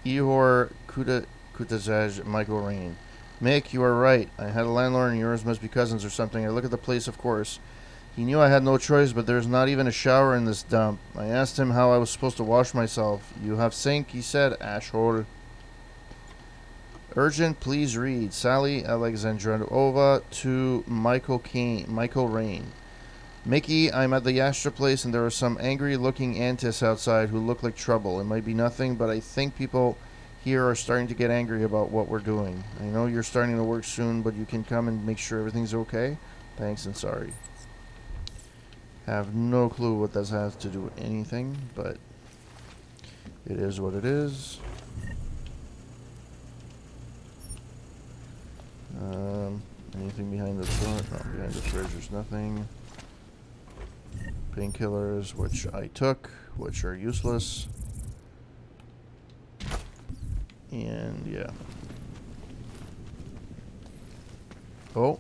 Ihor Kutazaj Michael Rain. Mick, you are right. I had a landlord and yours must be cousins or something. I look at the place, of course. He knew I had no choice, but there's not even a shower in this dump. I asked him how I was supposed to wash myself. You have sink, he said. Asshole. Urgent, please read. Sally Alexandrova to Michael Rain. Mickey, I'm at the Astra place and there are some angry looking antis outside who look like trouble. It might be nothing, but I think people here are starting to get angry about what we're doing. I know you're starting to work soon, but you can come and make sure everything's okay. Thanks and sorry. Have no clue what this has to do with anything, but it is what it is. Anything behind the door? No, behind the fridge there's nothing. Painkillers, which I took, which are useless. And yeah. Oh.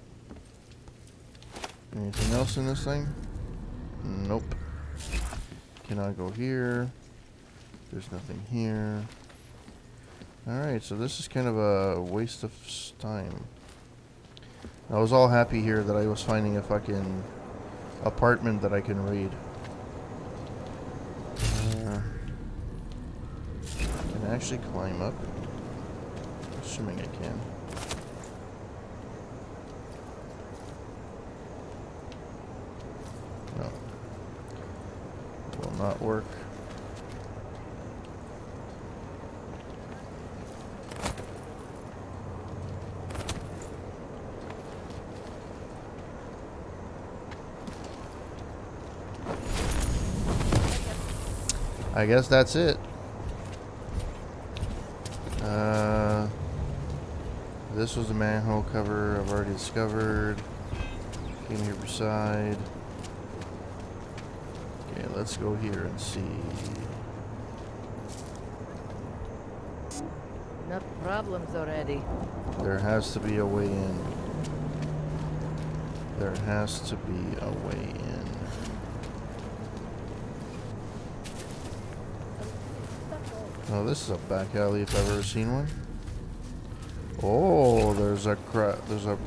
Anything else in this thing? Nope. Cannot go here. There's nothing here. Alright, so this is kind of a waste of time. I was all happy here that I was finding a fucking apartment that I can read. Can I actually climb up? Assuming I can. No. Will not work. I guess that's it. This was a manhole cover I've already discovered. Came here beside. Okay, let's go here and see. Enough problems already. There has to be a way in. There has to be a way in. Oh, this is a back alley if I've ever seen one. Oh, there's a there's a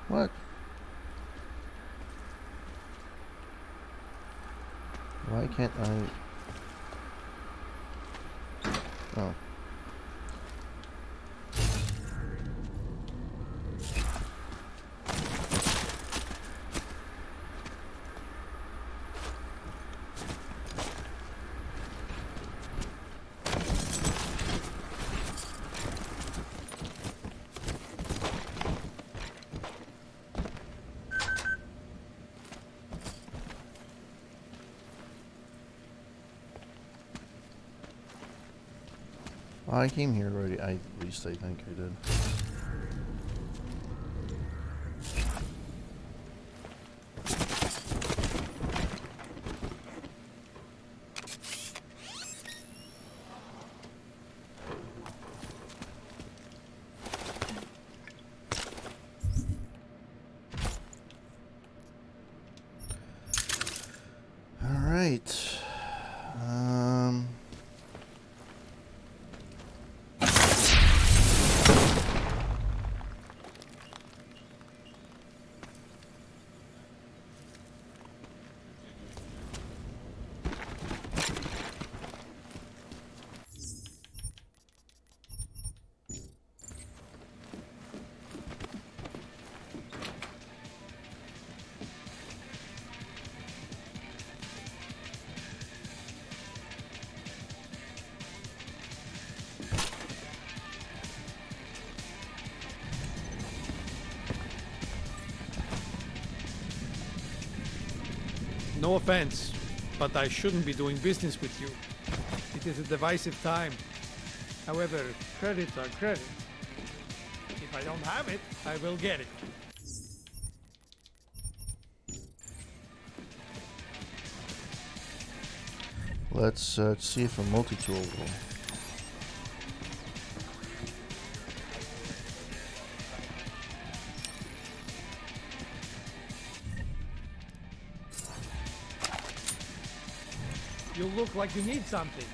what? Why can't I? Oh. I came here already. At least I think I did. All right. No offense, but I shouldn't be doing business with you. It is a divisive time. However, credits are credit. If I don't have it, I will get it. Let's see if a multi-tool will. You look like you need something.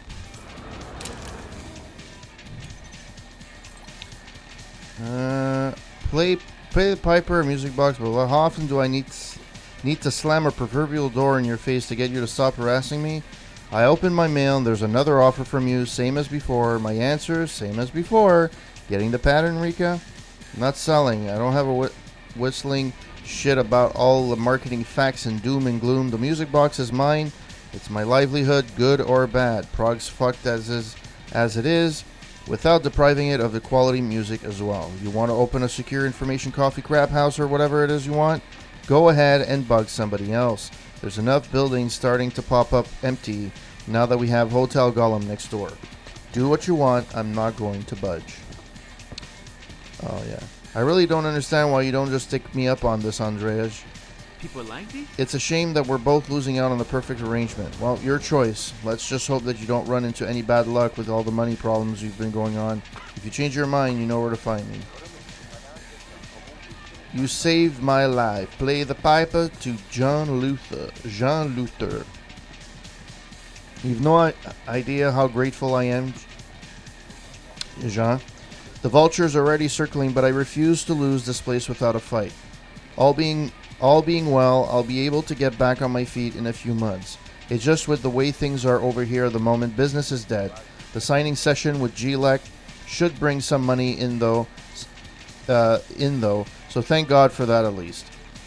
Play the piper or music box, but how often do I need to slam a proverbial door in your face to get you to stop harassing me? I open my mail and there's another offer from you, same as before. My answer, same as before. Getting the pattern, Rika? I'm not selling. I don't have a whistling shit about all the marketing facts and doom and gloom. The music box is mine. It's my livelihood, good or bad. Prog's fucked as it is, without depriving it of the quality music as well. You want to open a secure information coffee crap house or whatever it is you want? Go ahead and bug somebody else. There's enough buildings starting to pop up empty now that we have Hotel Gollum next door. Do what you want. I'm not going to budge. Oh, yeah. I really don't understand why you don't just stick me up on this, Andreas. People like this? It's a shame that we're both losing out on the perfect arrangement. Well, your choice. Let's just hope that you don't run into any bad luck with all the money problems you've been going on. If you change your mind, you know where to find me. You saved my life. Play the piper to John Luther. Jean Luther. You've no idea how grateful I am, Jean. The vultures are already circling, but I refuse to lose this place without a fight. All being well, I'll be able to get back on my feet in a few months. It's just with the way things are over here at the moment, business is dead. The signing session with GLEC should bring some money in though, so thank God for that at least.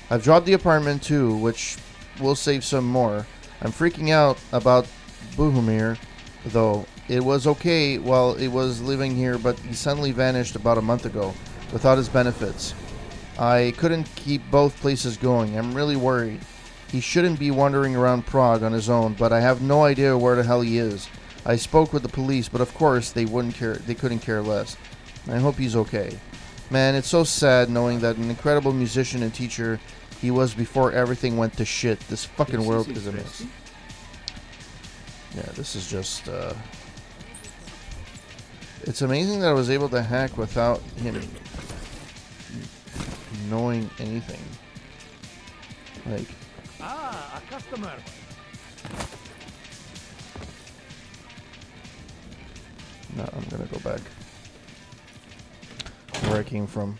I've dropped the apartment too, which will save some more. I'm freaking out about Bohumir, though. It was okay while it was living here, but he suddenly vanished about a month ago without his benefits. I couldn't keep both places going. I'm really worried. He shouldn't be wandering around Prague on his own, but I have no idea where the hell he is. I spoke with the police, but of course they wouldn't care. They couldn't care less. I hope he's okay. Man, it's so sad knowing that an incredible musician and teacher he was before everything went to shit. This fucking world is a mess. Yeah, this is just it's amazing that I was able to hack without him knowing anything. Like, a customer. no, I'm gonna go back where I came from.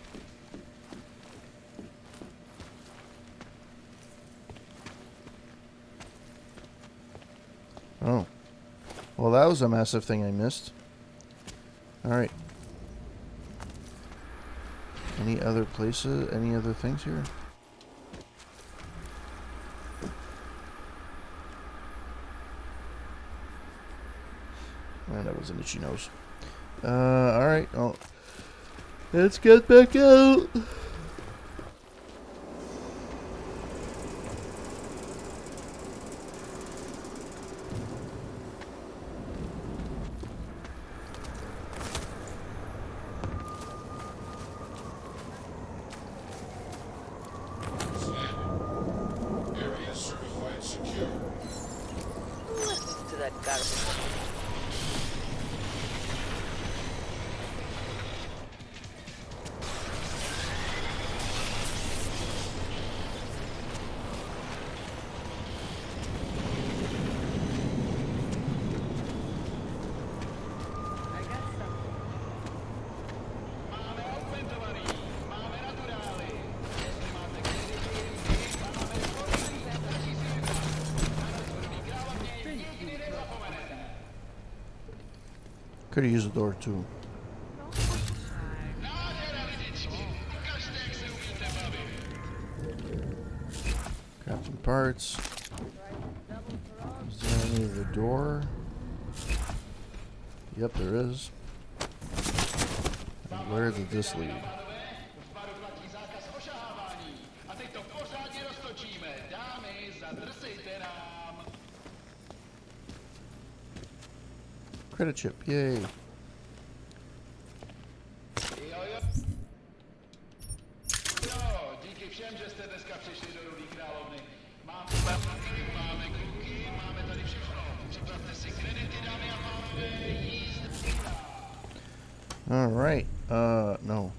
Oh. Well, that was a massive thing I missed. Alright. Any other places? Any other things here? Man, that was an itchy nose. Alright. Well, let's get back out. Listen to that garbage. Could have used the door too. Grab some parts. Is there any of the door? Yep, there is. And where did this lead? Credit chip, yay. All right. No.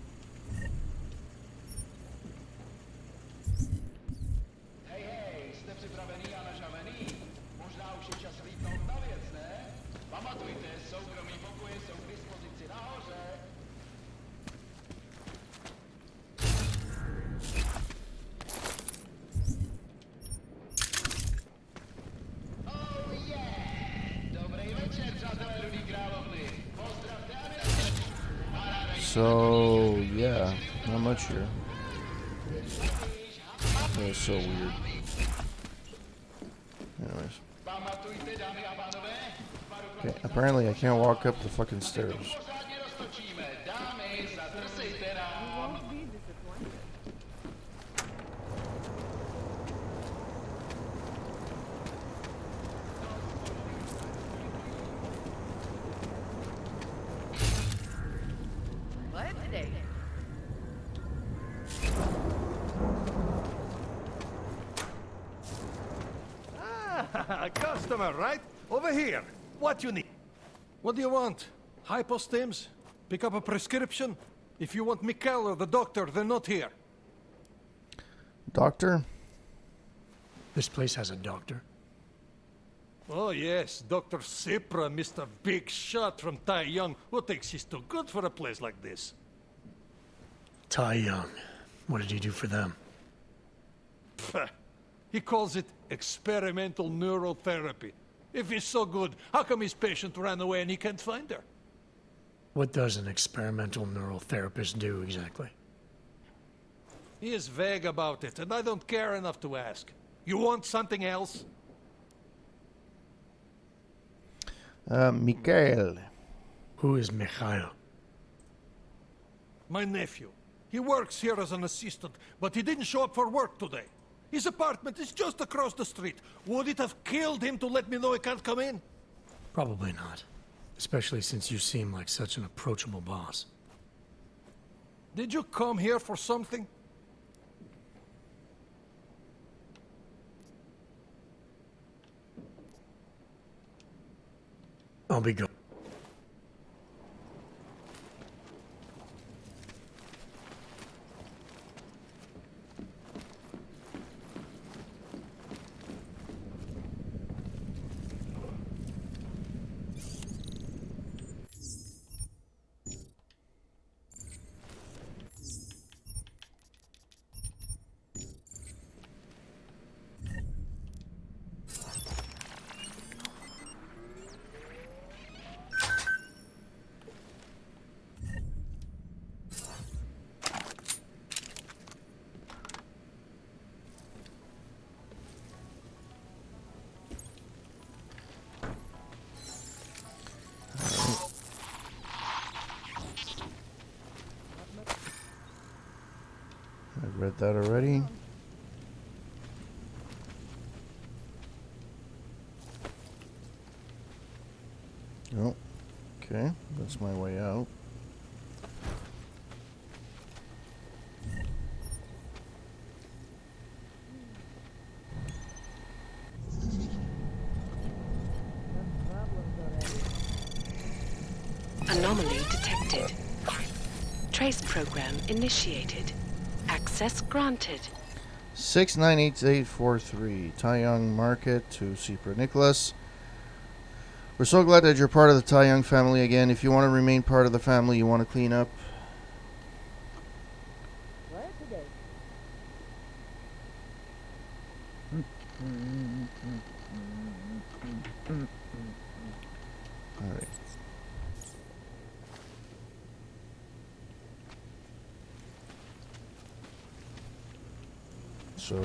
So, yeah, not much here. That was so weird. Anyways. Okay, apparently I can't walk up the fucking stairs. What today? Ah, customer, right? Over here. What you need? What do you want? Hypostims? Pick up a prescription? If you want Mikhail or the doctor, they're not here. Doctor? This place has a doctor. Oh, yes, Dr. Sipra, Mr. Big Shot from Tai Young. Who thinks he's too good for a place like this? Tai Young. What did he do for them? Pfft. He calls it experimental neurotherapy. If he's so good, how come his patient ran away and he can't find her? What does an experimental neural therapist do exactly? He is vague about it, and I don't care enough to ask. You want something else? Mikhail. Who is Mikhail? My nephew. He works here as an assistant, but he didn't show up for work today. His apartment is just across the street. Would it have killed him to let me know he can't come in? Probably not. Especially since you seem like such an approachable boss. Did you come here for something? I'll be going. I've read that already. Oh, okay. That's my way out. Anomaly detected. Trace program initiated. Access granted. 698843 Taiyang Market to Sipra Nicholas. We're so glad that you're part of the Taiyang family again. If you want to remain part of the family, you want to clean up. What today? All right. So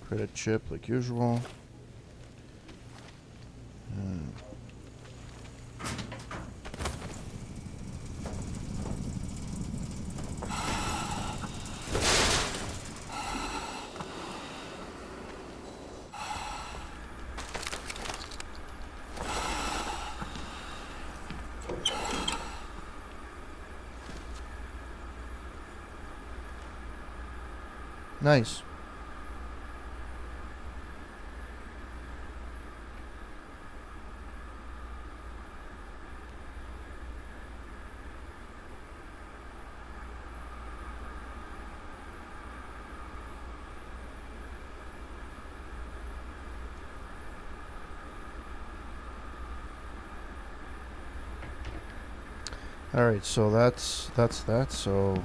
credit chip like usual. Nice. All right, so that's that. So,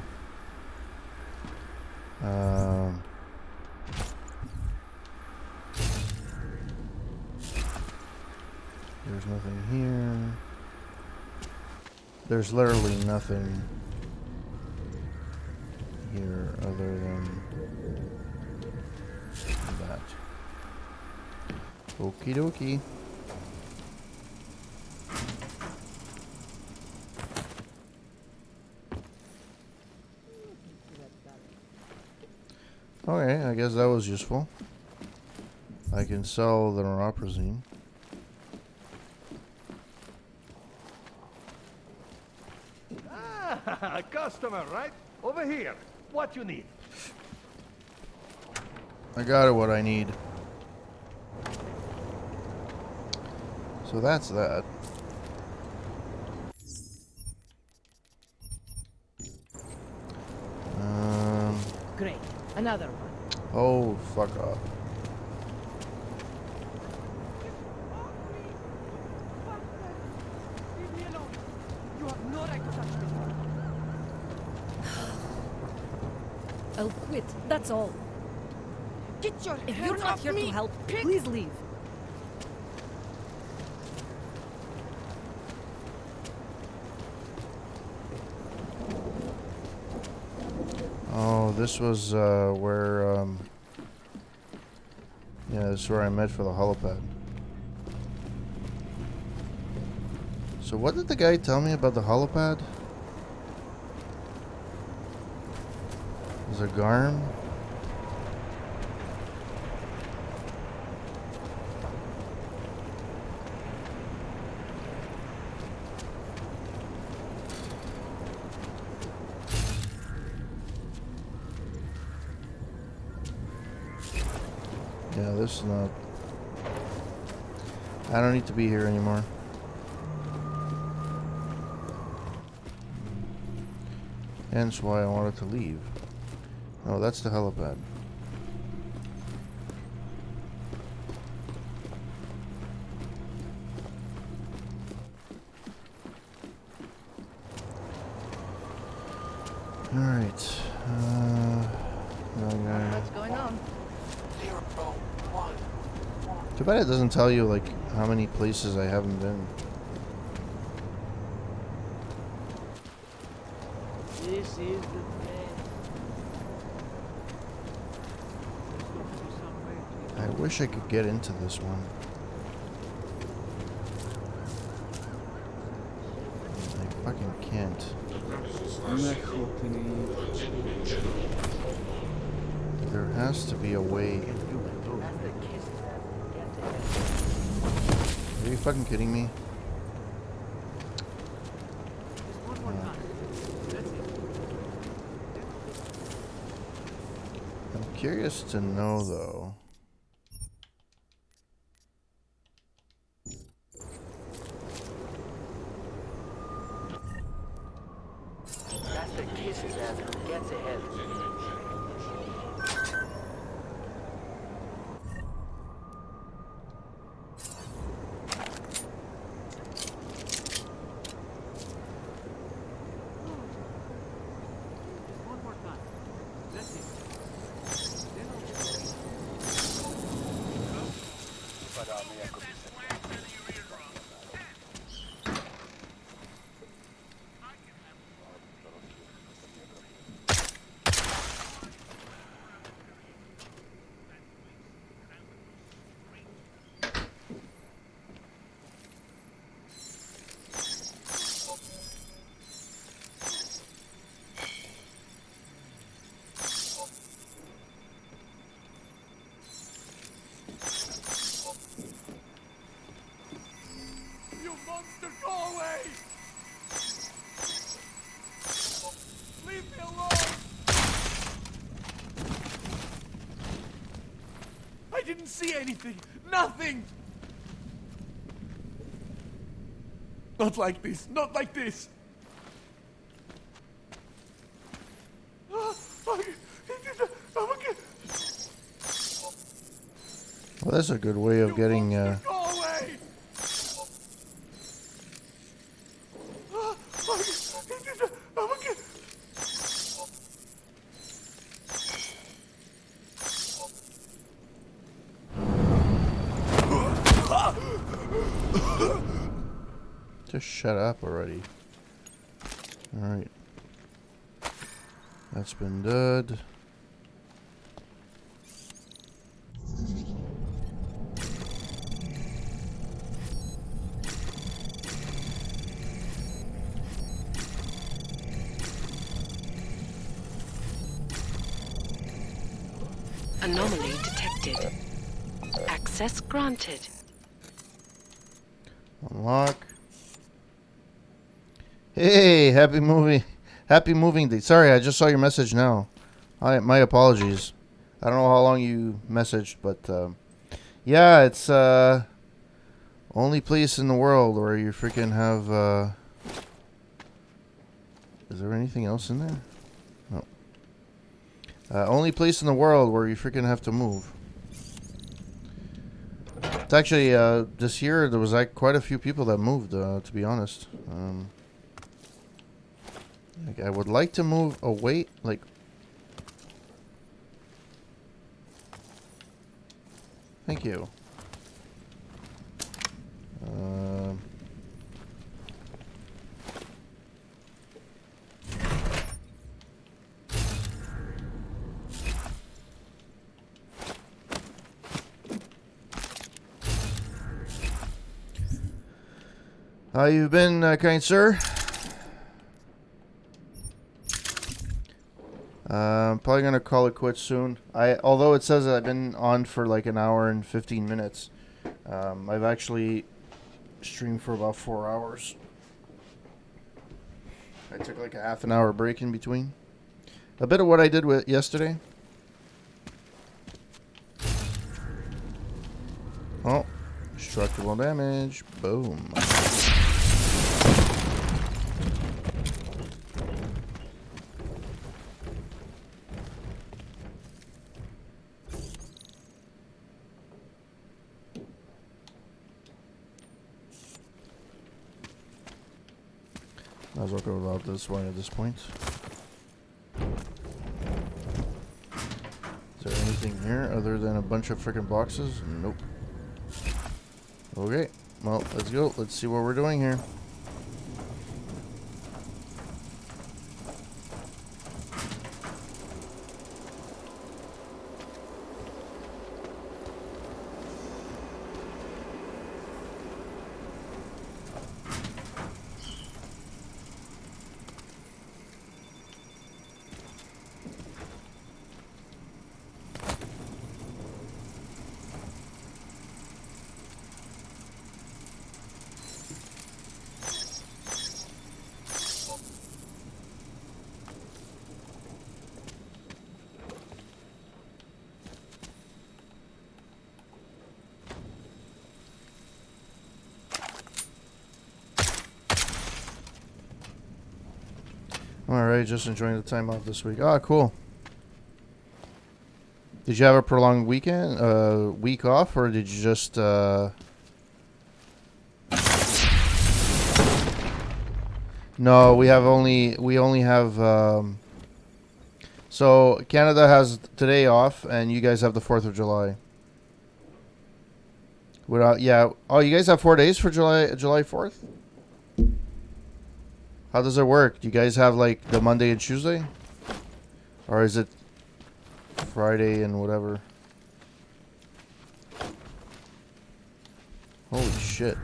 there's nothing here. There's literally nothing here other than that. Okie dokie. Okay, I guess that was useful. I can sell the neuroprosine. Ah, customer, right? Over here. What you need? I got what I need. So that's that. Great. Another one. Oh, fuck off. Leave me alone. You have no right to touch me. I'll quit. That's all. Get your If hands you're not off here me, to help, pig! please leave. Oh, this was where yeah, this is where I met for the holopad. So what did the guy tell me about the holopad? Zagarm? Yeah, this is not... I don't need to be here anymore. Hence why I wanted to leave. Oh, that's the helipad. Alright. What's going on? Too bad it doesn't tell you, like, how many places I haven't been. This is the plan. I wish I could get into this one. I fucking can't. There has to be a way. Are you fucking kidding me? I'm curious to know though. That's the kisses ass who gets ahead. You monster, go away! Leave me alone! I didn't see anything! Nothing! Not like this, not like this! Well, that's a good way of getting. Go away! Just shut up already. Alright. That's been done. Anomaly detected. Access granted. Unlock. Hey, happy moving day. Sorry, I just saw your message now. My apologies. I don't know how long you messaged, but yeah, it's only place in the world where you freaking have. Is there anything else in there? No. Only place in the world where you freaking have to move. It's actually this year there was like quite a few people that moved. To be honest, like I would like to move away. Like, thank you. How you been, kind sir? I'm probably gonna call it quits soon. Although it says that I've been on for like an hour and 15 minutes. I've actually streamed for about 4 hours. I took like a half an hour break in between. A bit of what I did with yesterday. Oh, destructible damage. Boom. Might as well go about this one at this point. Is there anything here other than a bunch of freaking boxes? Nope. Okay, well, let's go. Let's see what we're doing here. Alright, just enjoying the time off this week. Ah, cool. Did you have a prolonged weekend, week off, or did you just, No, we only have, so Canada has today off, and you guys have the 4th of July. Yeah. Oh, you guys have 4 days for July 4th? How does it work? Do you guys have like the Monday and Tuesday? Or is it Friday and whatever? Holy shit.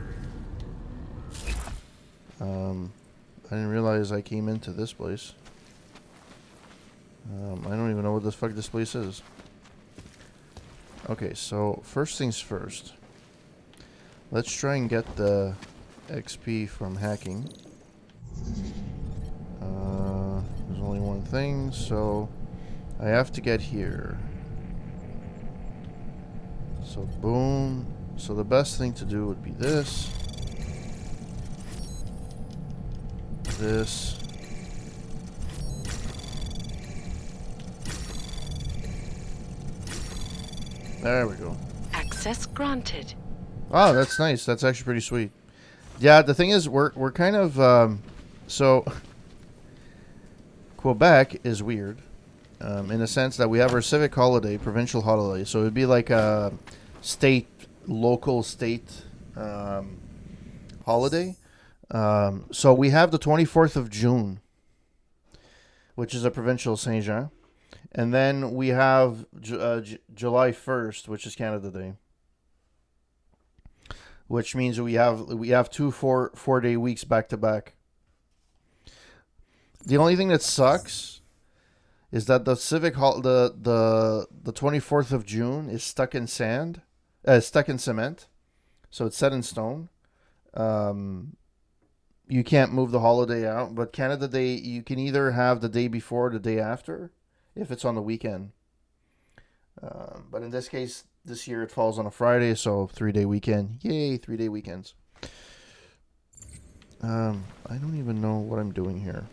I didn't realize I came into this place. I don't even know what the fuck this place is. Okay, so first things first. Let's try and get the XP from hacking. There's only one thing, so I have to get here. So boom. So the best thing to do would be this. This. There we go. Access granted. Oh, that's nice. That's actually pretty sweet. Yeah, the thing is, we're kind of so Quebec is weird in the sense that we have our civic holiday, provincial holiday. So it'd be like a local state holiday. So we have the 24th of June, which is a provincial Saint Jean. And then we have July 1st, which is Canada Day. Which means we have two 4-day weeks back to back. The only thing that sucks is that the the 24th of June is stuck in sand, stuck in cement, so it's set in stone. You can't move the holiday out, but Canada Day you can either have the day before or the day after, if it's on the weekend. But in this case, this year it falls on a Friday, so 3-day weekend. Yay, 3-day weekends. I don't even know what I'm doing here.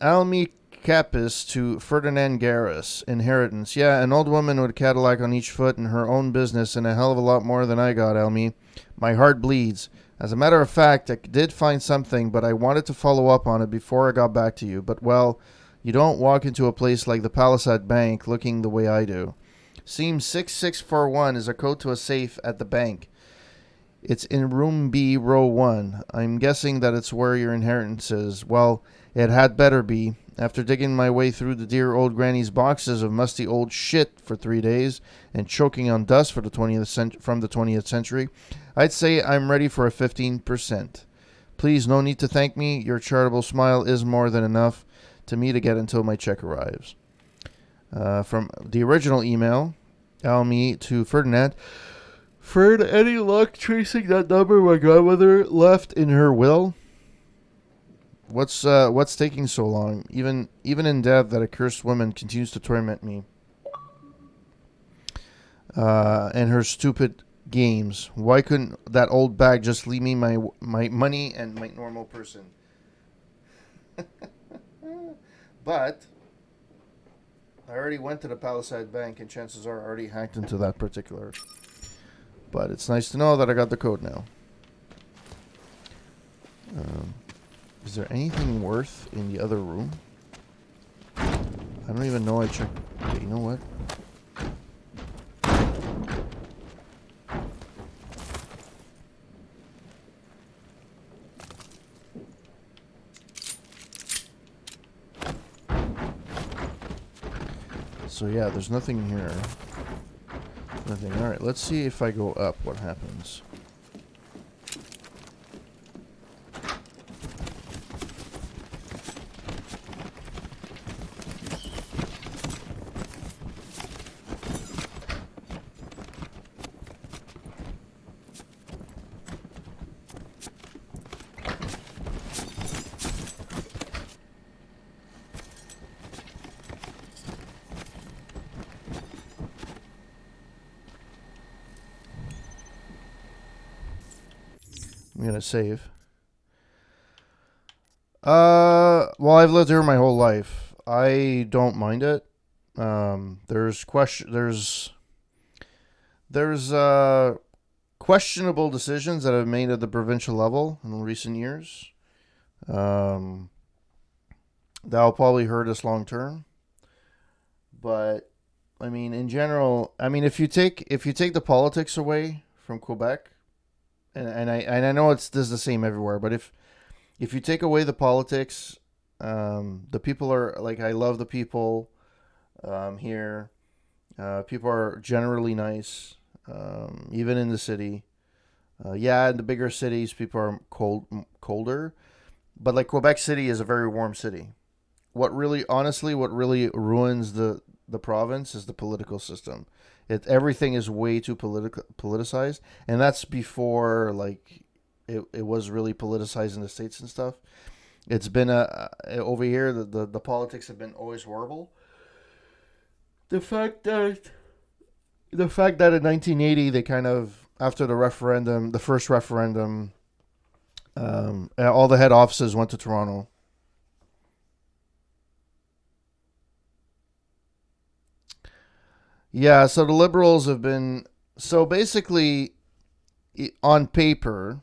Almi Capus to Ferdinand Garris. Inheritance. Yeah, an old woman with a Cadillac on each foot and her own business and a hell of a lot more than I got, Almi. My heart bleeds. As a matter of fact, I did find something, but I wanted to follow up on it before I got back to you. But, well, you don't walk into a place like the Palisade Bank looking the way I do. Seems 6641 is a code to a safe at the bank. It's in room B, row 1. I'm guessing that it's where your inheritance is. Well, it had better be. After digging my way through the dear old granny's boxes of musty old shit for 3 days and choking on dust for the 20th century, I'd say I'm ready for a 15%. Please, no need to thank me. Your charitable smile is more than enough to me to get until my check arrives. From the original email, Almi to Ferdinand. Ferd, any luck tracing that number my grandmother left in her will? What's taking so long? Even in death, that accursed woman continues to torment me. And her stupid games. Why couldn't that old bag just leave me my money and my normal person? But I already went to the Palisade Bank, and chances are I already hacked into that particular. But it's nice to know that I got the code now. Is there anything worth in the other room? I don't even know I checked. Okay, you know what? So yeah, there's nothing here. Nothing. Alright, let's see if I go up, what happens. I'm gonna save. Well, I've lived here my whole life. I don't mind it. There's questionable decisions that I've made at the provincial level in recent years. That'll probably hurt us long term. But I mean, in general, I mean, if you take the politics away from Quebec, and I know this is the same everywhere, but if you take away the politics, the people are like, I love the people here. People are generally nice, even in the city. Yeah, in the bigger cities, people are colder, but like Quebec City is a very warm city. What really ruins the province is the political system. Everything is way too politicized, and that's before like it was really politicized in the States and stuff. It's been over here the politics have been always horrible. The fact that in 1980 they kind of, after the first referendum, all the head offices went to Toronto. Yeah, so the Liberals have been... So basically, on paper,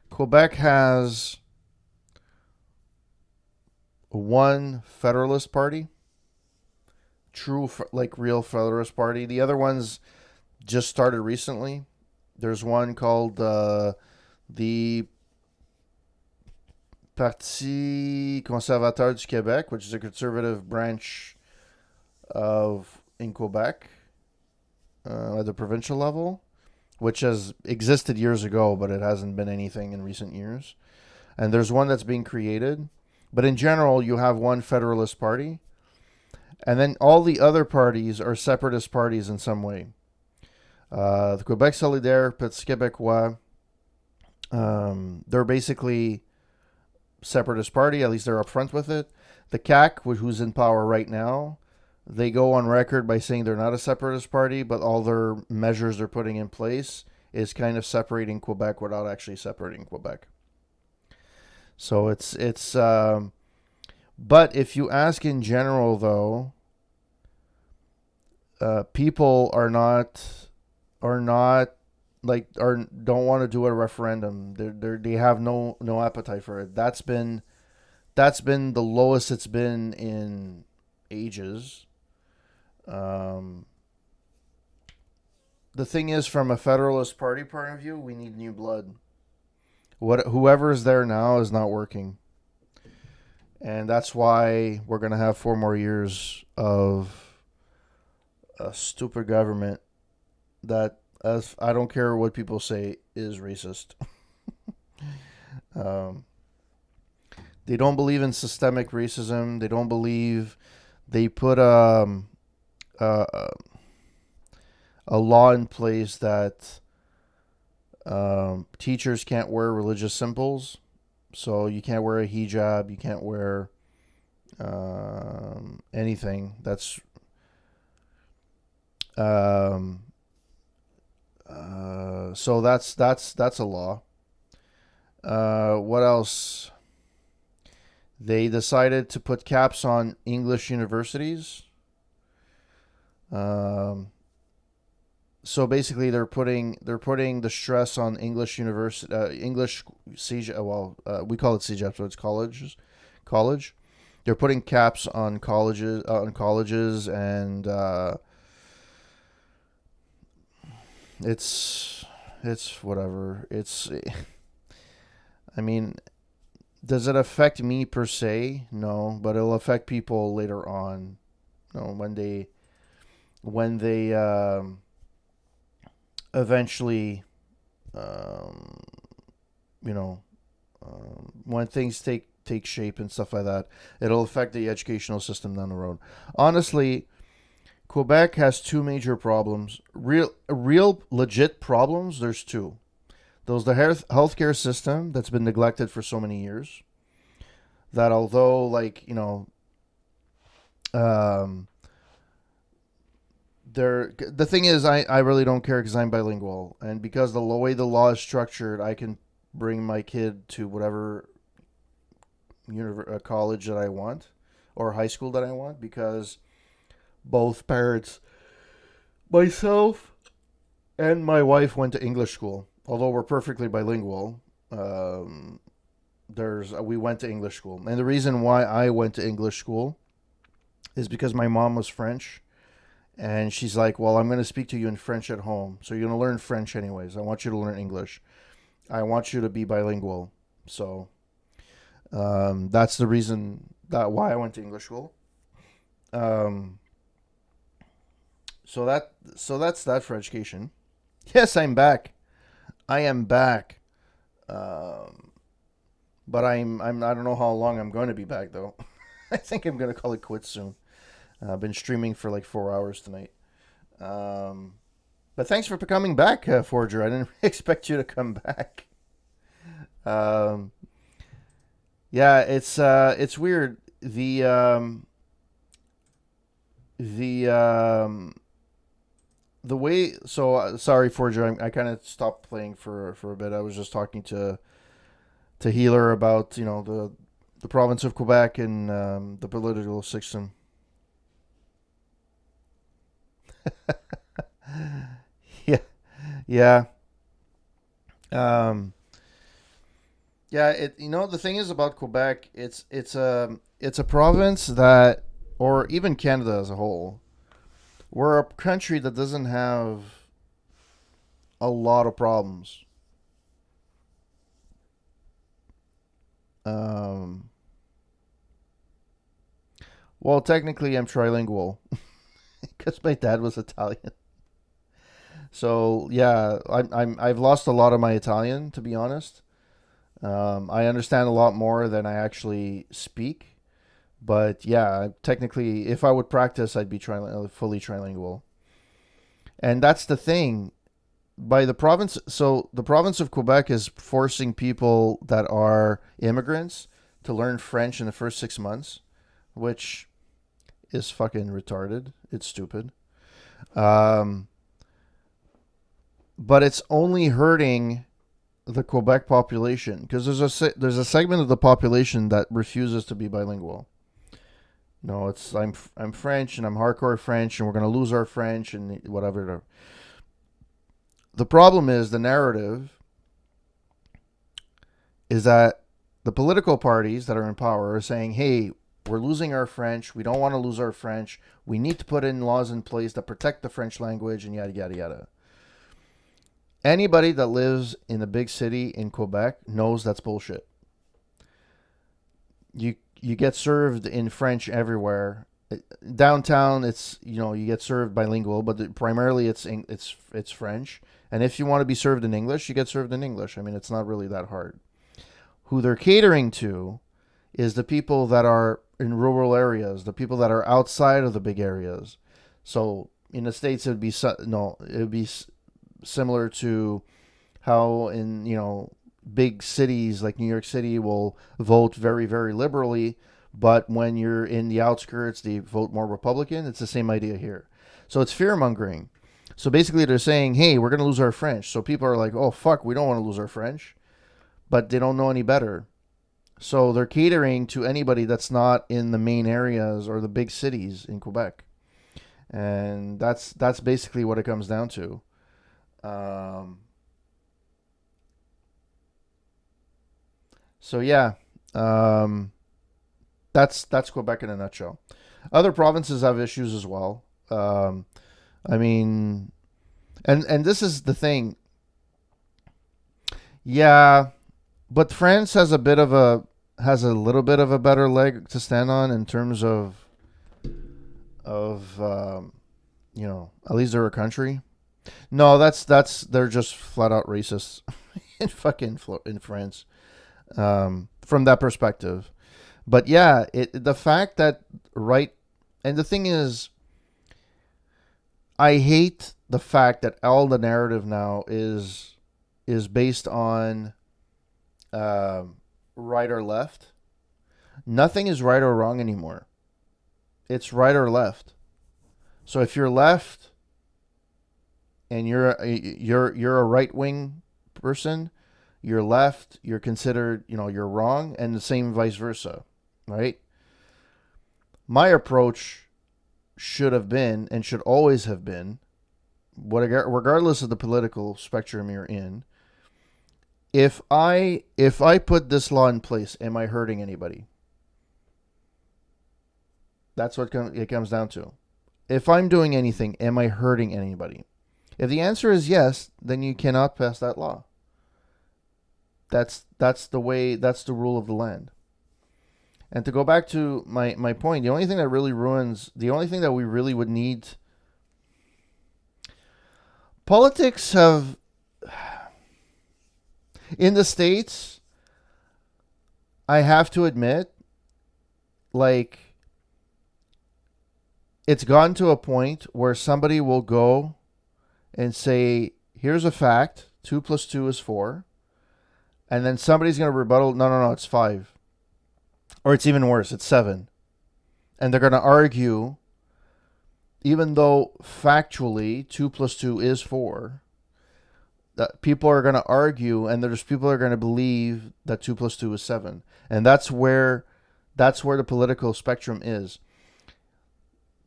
Quebec has one Federalist Party, like real Federalist Party. The other ones just started recently. There's one called the Parti conservateur du Québec, which is a conservative branch of in Quebec at the provincial level, which has existed years ago, but it hasn't been anything in recent years. And there's one that's being created. But in general, you have one Federalist Party, and then all the other parties are separatist parties in some way. The Quebec Solidaire, Petit Québécois, they're basically separatist party. At least they're upfront with it. The CAQ, who's in power right now, they go on record by saying they're not a separatist party, but all their measures they're putting in place is kind of separating Quebec without actually separating Quebec. So it's but if you ask in general, though, people don't want to do a referendum. They have no appetite for it. That's been the lowest it's been in ages. The thing is, from a Federalist Party point of view, we need new blood. Whoever's there now is not working. And that's why we're going to have 4 more years of a stupid government that, as I don't care what people say, is racist. They don't believe in systemic racism. They don't believe they put a law in place that teachers can't wear religious symbols. So you can't wear a hijab. You can't wear anything. That's so that's a law. What else? They decided to put caps on English universities. So basically, they're putting the stress on English university, English CJ. Well, we call it CJ, so it's college. They're putting caps on colleges, and it's whatever. I mean, does it affect me per se? No, but it'll affect people later on. No, when they eventually, when things take shape and stuff like that, it'll affect the educational system down the road. Honestly, Quebec has 2 major problems. Real legit problems. There's 2. There's the healthcare system that's been neglected for so many years. That although, the thing is, I really don't care because I'm bilingual, and because the way the law is structured, I can bring my kid to whatever college that I want or high school that I want, because both parents, myself and my wife, went to English school. Although we're perfectly bilingual, we went to English school, and the reason why I went to English school is because my mom was French. And she's like, well, I'm going to speak to you in French at home. So you're going to learn French anyways. I want you to learn English. I want you to be bilingual. So that's the reason why I went to English school. So that's that for education. Yes, I'm back. I am back. But I don't know how long I'm going to be back though. I think I'm going to call it quits soon. I've been streaming for like 4 hours tonight. But thanks for coming back, Forger. I didn't expect you to come back. Yeah, it's weird. The way. So sorry, Forger. I kind of stopped playing for a bit. I was just talking to Healer about the province of Quebec and the political system. Yeah. Yeah, the thing is about Quebec, it's it's a province that, or even Canada as a whole, we're a country that doesn't have a lot of problems. Um, well, technically, I'm trilingual because my dad was Italian. So yeah, I've lost a lot of my Italian, to be honest. I understand a lot more than I actually speak. But yeah, technically, if I would practice, I'd be fully trilingual. And that's the thing. By the province, so the province of Quebec is forcing people that are immigrants to learn French in the first 6 months, which is fucking retarded. It's stupid. Um, but it's only hurting the Quebec population because there's a segment of the population that refuses to be bilingual. No, it's I'm French and I'm hardcore French and we're gonna lose our French and whatever. The problem is the narrative is that the political parties that are in power are saying, "Hey, we're losing our French. We don't want to lose our French. We need to put in laws in place that protect the French language and yada yada yada." Anybody that lives in a big city in Quebec knows that's bullshit. You get served in French everywhere. Downtown, it's you get served bilingual, but primarily it's French. And if you want to be served in English, you get served in English. I mean, it's not really that hard. Who they're catering to is the people that are in rural areas, the people that are outside of the big areas. So in the States, it would be similar to how in big cities like New York City will vote very, very liberally, but when you're in the outskirts, they vote more Republican. It's the same idea here. So it's fear mongering. So basically, they're saying, "Hey, we're going to lose our French." So people are like, "Oh fuck, we don't want to lose our French," but they don't know any better. So they're catering to anybody that's not in the main areas or the big cities in Quebec, and that's basically what it comes down to. So yeah, that's Quebec in a nutshell. Other provinces have issues as well. I mean, and this is the thing. Yeah, but France has a little bit of a better leg to stand on in terms of at least they're a country. No, that's they're just flat out racist in France. From that perspective. But yeah, the fact that and the thing is, I hate the fact that all the narrative now is based on right or left. Nothing is right or wrong anymore. It's right or left. So if you're left and you're a right wing person, you're left, you're considered, you're wrong, and the same vice versa, right? My approach should have been and should always have been, regardless of the political spectrum you're in, if I put this law in place, am I hurting anybody? That's what it comes down to. If I'm doing anything, am I hurting anybody? If the answer is yes, then you cannot pass that law. That's the rule of the land. And to go back to my point, the only thing that we really would need, politics have, in the States, I have to admit, like, it's gotten to a point where somebody will go and say, "Here's a fact, 2 + 2 is 4." And then somebody's going to rebuttal, no, it's 5. Or it's even worse, it's 7. And they're going to argue, even though factually 2 + 2 is 4, that people are going to argue, and there's people that are going to believe that 2 + 2 is 7. And that's where the political spectrum is.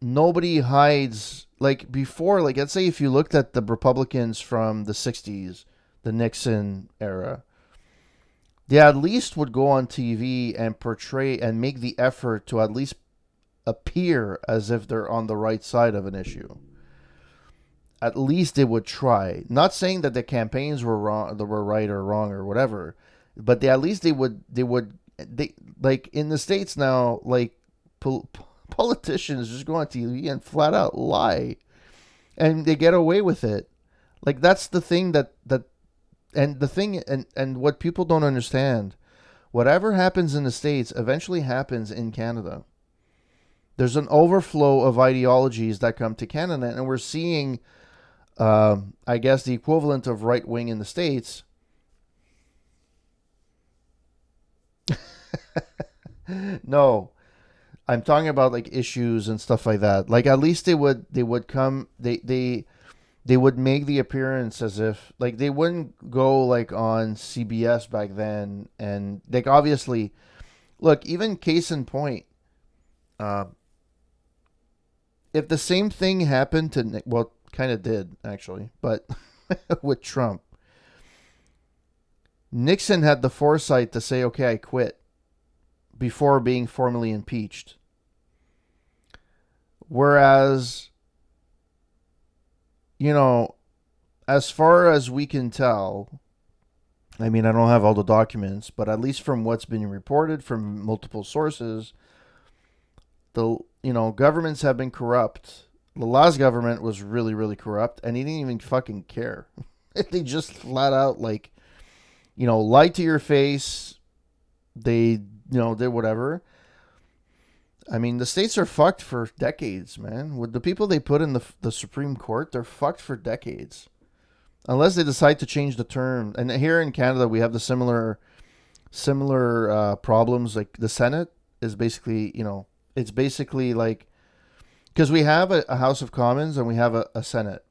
Nobody hides, like before, like let's say if you looked at the Republicans from the 60s, the Nixon era, they at least would go on TV and portray and make the effort to at least appear as if they're on the right side of an issue. At least they would try. Not saying that the campaigns were wrong, that were right or wrong or whatever, but they at least they like in the States now, like politicians just go on TV and flat out lie, and they get away with it. Like that's the thing and the thing and what people don't understand, whatever happens in the States eventually happens in Canada. There's an overflow of ideologies that come to Canada, and we're seeing, I guess, the equivalent of right wing in the States. No, I'm talking about like issues and stuff like that. Like at least they would come they would make the appearance as if like they wouldn't go like on CBS back then, and like obviously, look, even case in point, if the same thing happened to well, kind of did actually, but with Trump, Nixon had the foresight to say, "Okay, I quit," before being formally impeached. Whereas, as far as we can tell, I mean, I don't have all the documents, but at least from what's been reported from multiple sources, the governments have been corrupt. The last government was really, really corrupt, and he didn't even fucking care. They just flat out lied to your face. They did whatever. I mean, the states are fucked for decades, man. With the people they put in the Supreme Court, they're fucked for decades. Unless they decide to change the term. And here in Canada, we have the similar problems. Like the Senate is basically, it's basically like, because we have a House of Commons and we have a Senate.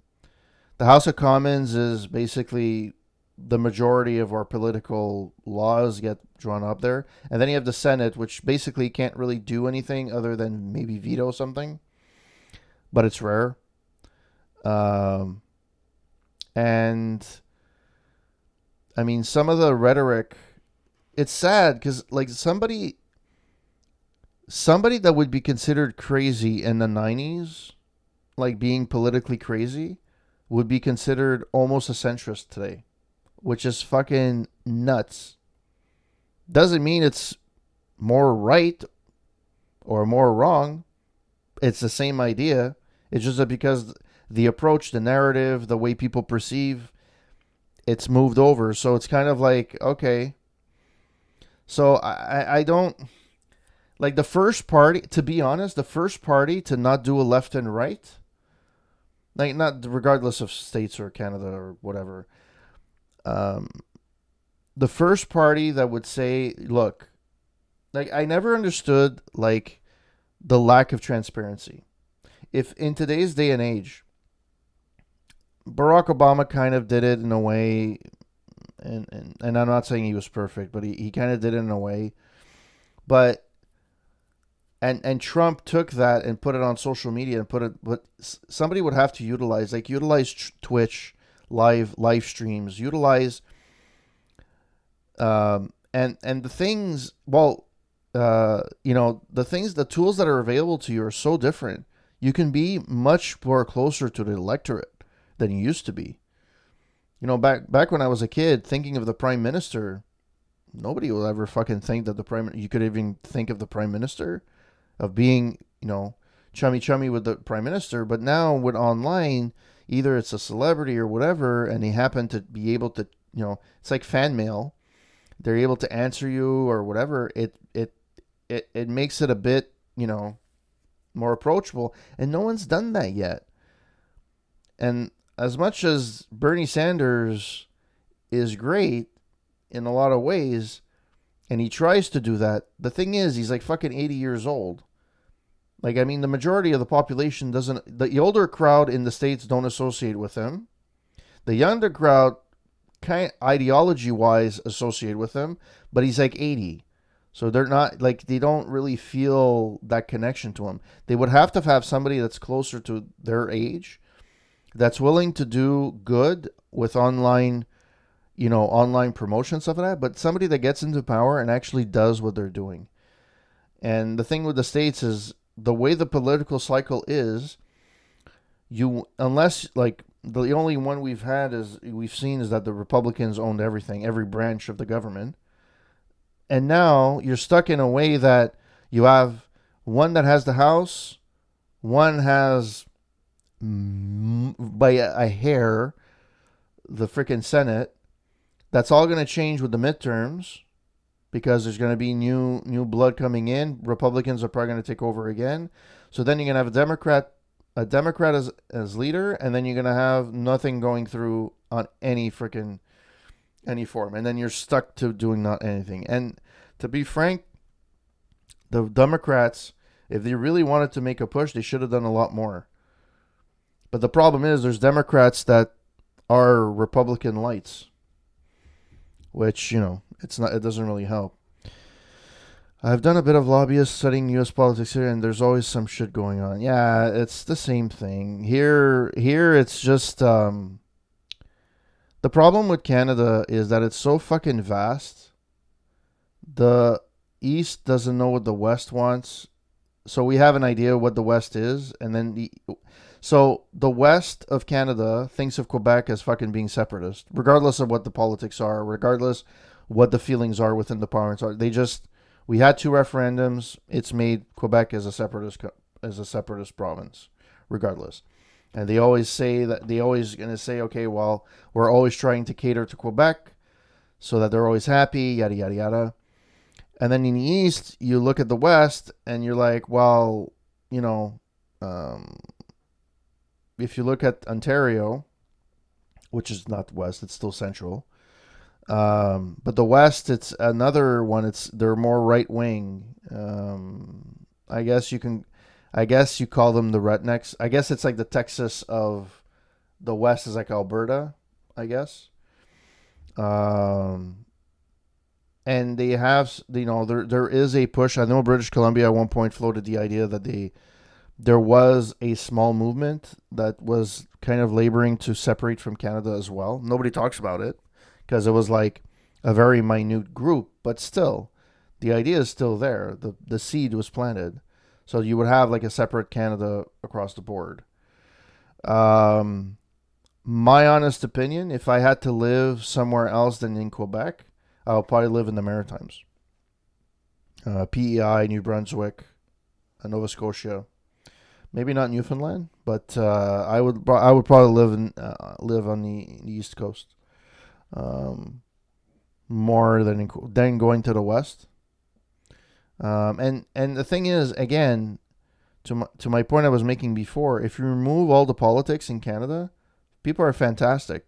The House of Commons is basically the majority of our political laws get drawn up there. And then you have the Senate, which basically can't really do anything other than maybe veto something. But it's rare. And I mean, some of the rhetoric, it's sad because like somebody that would be considered crazy in the 90s, like being politically crazy, would be considered almost a centrist today, which is fucking nuts. Doesn't mean it's more right or more wrong. It's the same idea. It's just that because the approach, the narrative, the way people perceive, it's moved over. So it's kind of like, okay. So I don't like the first party, to be honest, the first party to not do a left and right, like not regardless of states or Canada or whatever. The first party that would say, look, like I never understood like the lack of transparency. If in today's day and age, Barack Obama kind of did it in a way, and I'm not saying he was perfect, but he kind of did it in a way. But and Trump took that and put it on social media and but somebody would have to utilize Twitch live streams, utilize and the things, the tools that are available to you are so different. You can be much more closer to the electorate than you used to be. Back when I was a kid, thinking of the prime minister, nobody will ever fucking think that you could even think of the prime minister of being, chummy with the prime minister. But now with online, either it's a celebrity or whatever, and they happen to be able to, it's like fan mail. They're able to answer you or whatever. It makes it a bit, more approachable, and no one's done that yet. And as much as Bernie Sanders is great in a lot of ways, and he tries to do that, the thing is, he's like fucking 80 years old. Like, I mean, the majority of the population doesn't, the older crowd in the States don't associate with him. The younger crowd, kind of ideology-wise, associate with him, but he's like 80. So they're not, like, they don't really feel that connection to him. They would have to have somebody that's closer to their age, that's willing to do good with online, online promotion, stuff like that, but somebody that gets into power and actually does what they're doing. And the thing with the States is the way the political cycle is, unless like the only one we've seen is that the Republicans owned everything, every branch of the government. And now you're stuck in a way that you have one that has the House, one has by a hair the freaking Senate. That's all going to change with the midterms because there's going to be new blood coming in. Republicans are probably going to take over again. So then you're going to have a Democrat as leader, and then you're going to have nothing going through on any form. And then you're stuck to doing not anything. And to be frank, the Democrats, if they really wanted to make a push, they should have done a lot more. But the problem is there's Democrats that are Republican lights, which, it doesn't really help. I've done a bit of lobbyist studying U.S. politics here, and there's always some shit going on. Yeah, it's the same thing. Here it's just, the problem with Canada is that it's so fucking vast. The East doesn't know what the West wants. So we have an idea what the West is, and then so the West of Canada thinks of Quebec as fucking being separatist, regardless of what the politics are, regardless what the feelings are within the province are. We had 2 referendums. It's made Quebec as a separatist province, regardless. And they always going to say, okay, well, we're always trying to cater to Quebec so that they're always happy, yada yada yada. And then in the East, you look at the West, and you're like, well, if you look at Ontario, which is not West, it's still Central. But the West, it's another one. They're more right wing. I guess you call them the rednecks. I guess it's like the Texas of the West is like Alberta, I guess. And they have, there is a push. I know British Columbia at one point floated the idea that there was a small movement that was kind of laboring to separate from Canada as well. Nobody talks about it because it was like a very minute group, but still, the idea is still there. The seed was planted. So you would have like a separate Canada across the board. My honest opinion, if I had to live somewhere else than in Quebec, I would probably live in the Maritimes. PEI, New Brunswick, Nova Scotia. Maybe not Newfoundland, but I would probably live on the East Coast, more than going to the West. And the thing is, again, to my point I was making before, if you remove all the politics in Canada, people are fantastic.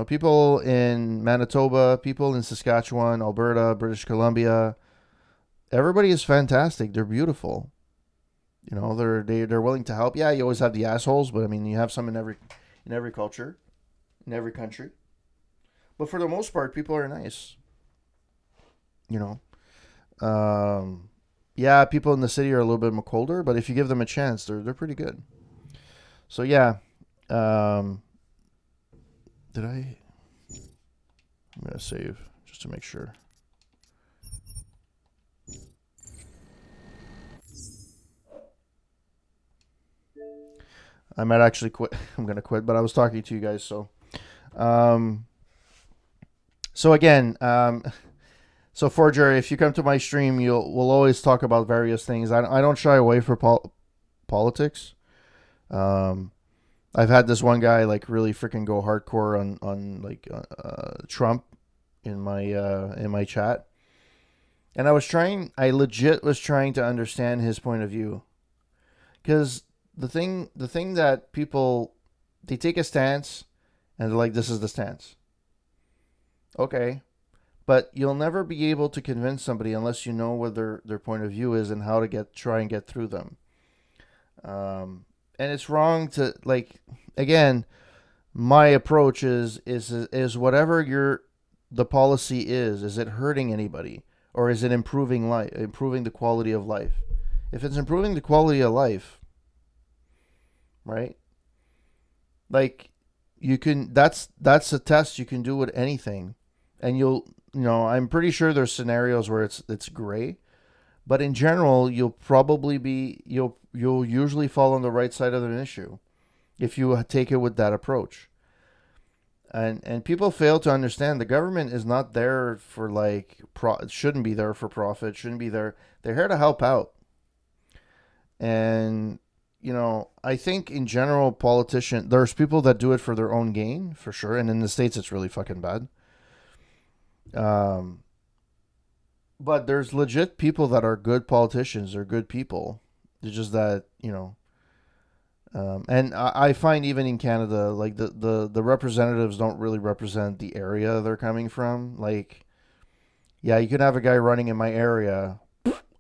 People in Manitoba, people in Saskatchewan, Alberta, British Columbia, everybody is fantastic. They're beautiful. They're willing to help. Yeah, you always have the assholes, but I mean, you have some in every culture, in every country. But for the most part, people are nice. Yeah, people in the city are a little bit more colder, but if you give them a chance, they're pretty good. So yeah, I'm gonna save just to make sure. I might actually quit. I'm gonna quit, but I was talking to you guys, so. So again, so Forger, if you come to my stream, we'll always talk about various things. I don't shy away from politics. I've had this one guy like really freaking go hardcore on like Trump in my chat, and I legit was trying to understand his point of view, because the thing that people, they take a stance and they're like, this is the stance. Okay, but you'll never be able to convince somebody unless you know what their point of view is and how to try and get through them. And it's wrong to, like, again, my approach is whatever the policy is it hurting anybody, or is it improving the quality of life? If it's improving the quality of life, right? Like, you can that's a test you can do with anything, and I'm pretty sure there's scenarios where it's gray, but in general you'll usually fall on the right side of an issue if you take it with that approach. And people fail to understand the government is not there for shouldn't be there for profit, shouldn't be there. They're here to help out. And I think in general, there's people that do it for their own gain, for sure. And in the States, it's really fucking bad. But there's legit people that are good politicians. They're good people. It's just that, and I find even in Canada, like the representatives don't really represent the area they're coming from. Like, yeah, you could have a guy running in my area.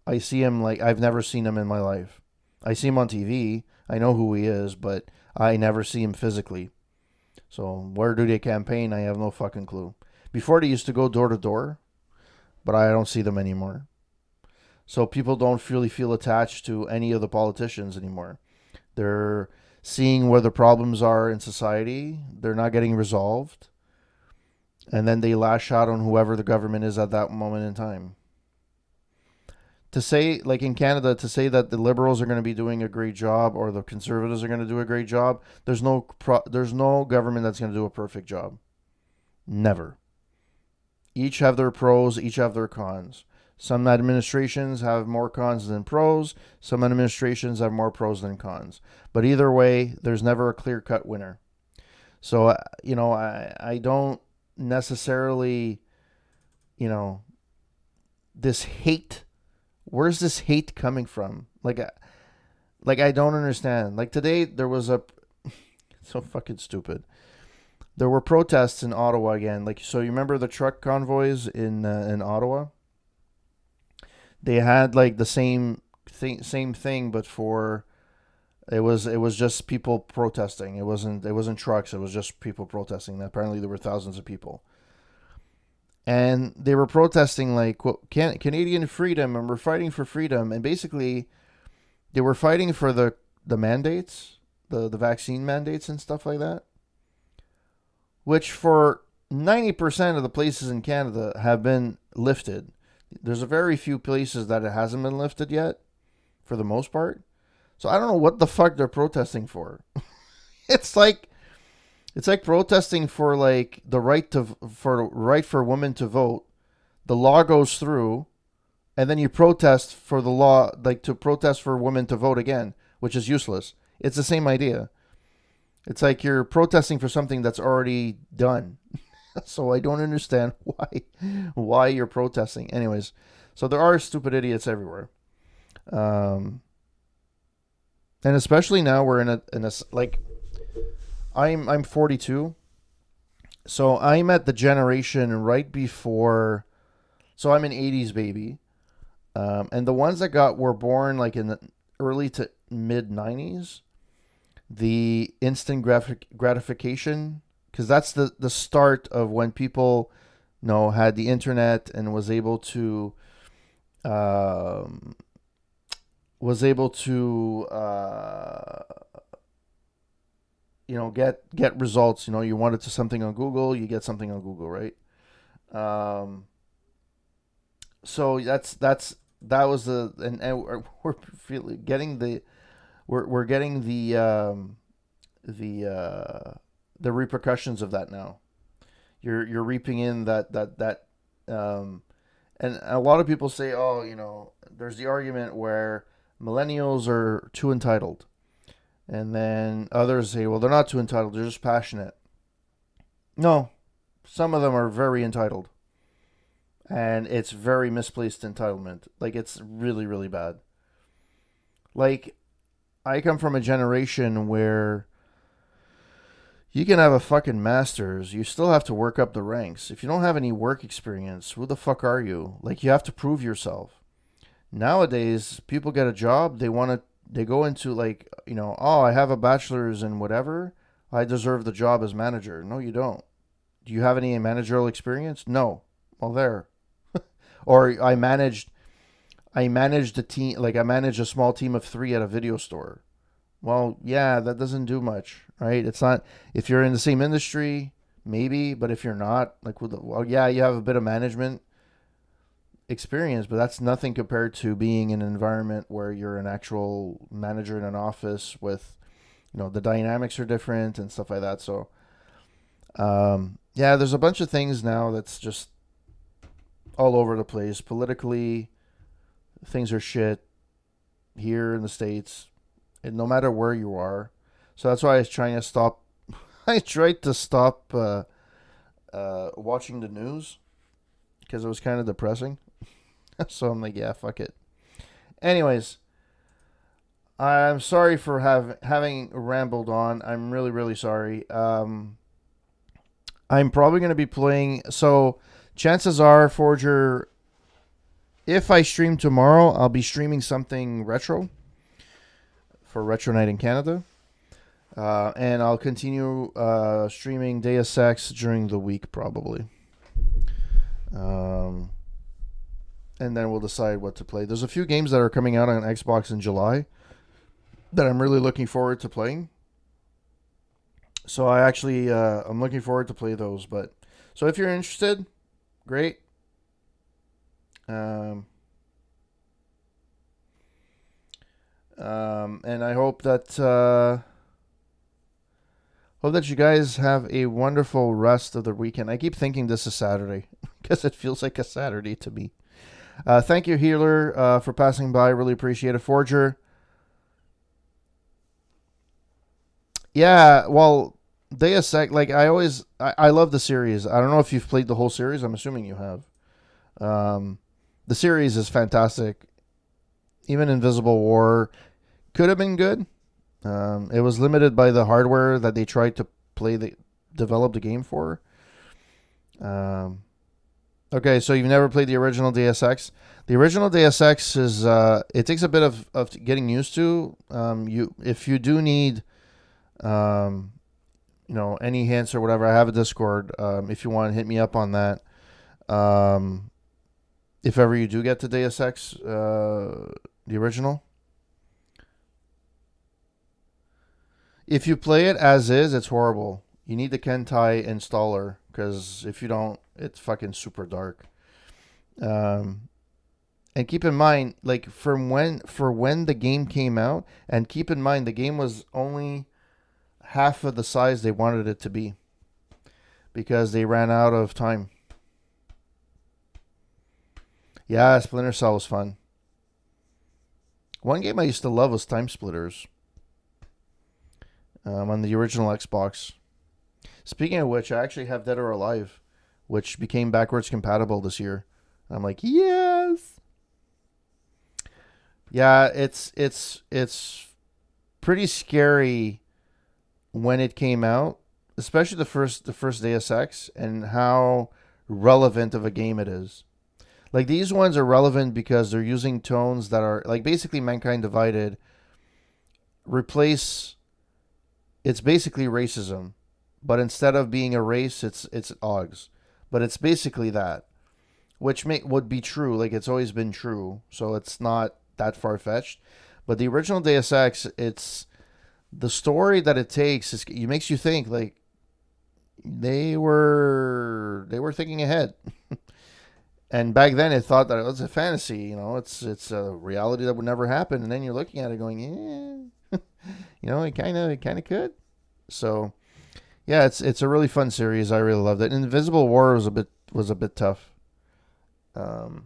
I see him like I've never seen him in my life. I see him on TV. I know who he is, but I never see him physically. So where do they campaign? I have no fucking clue. Before they used to go door to door, but I don't see them anymore. So people don't really feel attached to any of the politicians anymore. They're seeing where the problems are in society. They're not getting resolved. And then they lash out on whoever the government is at that moment in time. To say, like in Canada, to say that the Liberals are going to be doing a great job or the Conservatives are going to do a great job, there's no government that's going to do a perfect job. Never. Each have their pros, each have their cons. Some administrations have more cons than pros. Some administrations have more pros than cons. But either way, there's never a clear-cut winner. So, I don't necessarily, this hate. Where's this hate coming from? Like I don't understand. Like today, there was so fucking stupid. There were protests in Ottawa again. Like, so you remember the truck convoys in Ottawa? They had like the same thing, but it was just people protesting. It wasn't trucks. It was just people protesting. Apparently, there were thousands of people, and they were protesting like quote, Canadian freedom, and we're fighting for freedom. And basically, they were fighting for the mandates, the vaccine mandates and stuff like that, which for 90% of the places in Canada have been lifted. There's a very few places that it hasn't been lifted yet, for the most part. So I don't know what the fuck they're protesting for. It's like protesting for like the right for women to vote. The law goes through, and then you protest for the law, like to protest for women to vote again, which is useless. It's the same idea. It's like you're protesting for something that's already done. So I don't understand why you're protesting. Anyways, so there are stupid idiots everywhere. And especially now we're in a like I'm 42. So I'm at the generation right before, so I'm an 80s baby. And the ones that were born like in the early to mid 90s, the instant gratification, because that's the start of when people had the internet and was able to get results. You wanted something on Google, you get something on Google, right? So that was and we're getting the repercussions of that now. You're reaping in that and a lot of people say, there's the argument where millennials are too entitled. And then others say, well, they're not too entitled, they're just passionate. No, some of them are very entitled. And it's very misplaced entitlement. Like, it's really, really bad. Like, I come from a generation where you can have a fucking master's, you still have to work up the ranks. If you don't have any work experience, who the fuck are you? Like, you have to prove yourself. Nowadays, people get a job, they go into like, I have a bachelor's in whatever, I deserve the job as manager. No, you don't. Do you have any managerial experience? No. Well, there. Or I managed a team, like I managed a small team of 3 at a video store. Well, yeah, that doesn't do much, right? It's not if you're in the same industry, maybe, but if you're not, like, well, yeah, you have a bit of management experience, but that's nothing compared to being in an environment where you're an actual manager in an office with, the dynamics are different and stuff like that. So, yeah, there's a bunch of things now that's just all over the place. Politically, things are shit here in the States, and no matter where you are. So that's why I was trying to stop. I tried to stop watching the news because it was kind of depressing. So I'm like, yeah, fuck it. Anyways, I'm sorry for having rambled on. I'm really, really sorry. I'm probably going to be playing. So chances are, Forger, if I stream tomorrow, I'll be streaming something retro for Retro Night in Canada. And I'll continue streaming Deus Ex during the week, probably. And then we'll decide what to play. There's a few games that are coming out on Xbox in July that I'm really looking forward to playing. So I actually I'm looking forward to play those. But so if you're interested, great. And I hope that you guys have a wonderful rest of the weekend. I keep thinking this is Saturday because it feels like a Saturday to me. Thank you, Healer, for passing by. Really appreciate it. Forger. Yeah, well, Deus Ex, like I love the series. I don't know if you've played the whole series. I'm assuming you have. The series is fantastic. Even Invisible War could have been good. It was limited by the hardware that they tried to develop the game for. Okay, so you've never played the original Deus Ex. The original Deus Ex is it takes a bit of getting used to. If you do need any hints or whatever, I have a Discord. If you want to hit me up on that. If ever you do get to Deus Ex, the original. If you play it as is, it's horrible. You need the Kentai installer because if you don't, it's fucking super dark. And keep in mind, like for when the game came out, and keep in mind the game was only half of the size they wanted it to be because they ran out of time. Yeah, Splinter Cell was fun. One game I used to love was Time Splitters. On the original Xbox. Speaking of which, I actually have Dead or Alive, which became backwards compatible this year. I'm like, yes. Yeah, it's pretty scary when it came out, especially the first Deus Ex, and how relevant of a game it is. Like these ones are relevant because they're using tones that are like basically Mankind Divided. It's basically racism, but instead of being a race, it's OGs. But it's basically that, which would be true. Like it's always been true, so it's not that far fetched. But the original Deus Ex, it's the story that it takes. It makes you think like they were thinking ahead. And back then, it thought that it was a fantasy. It's a reality that would never happen. And then you're looking at it going, yeah. It kind of could. So, yeah, it's a really fun series. I really loved it. Invisible War was a bit tough. It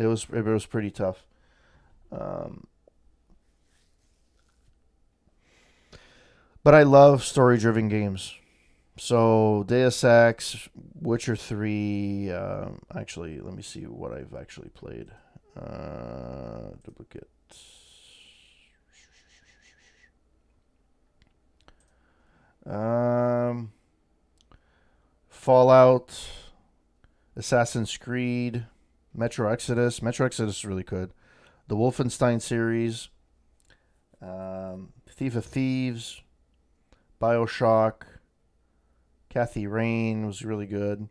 was pretty tough. But I love story-driven games. So Deus Ex, Witcher 3. Actually, let me see what I've actually played. Duplicate. Fallout, Assassin's Creed, Metro Exodus. Metro Exodus is really good. The Wolfenstein series, Thief of Thieves, BioShock, Kathy Rain was really good.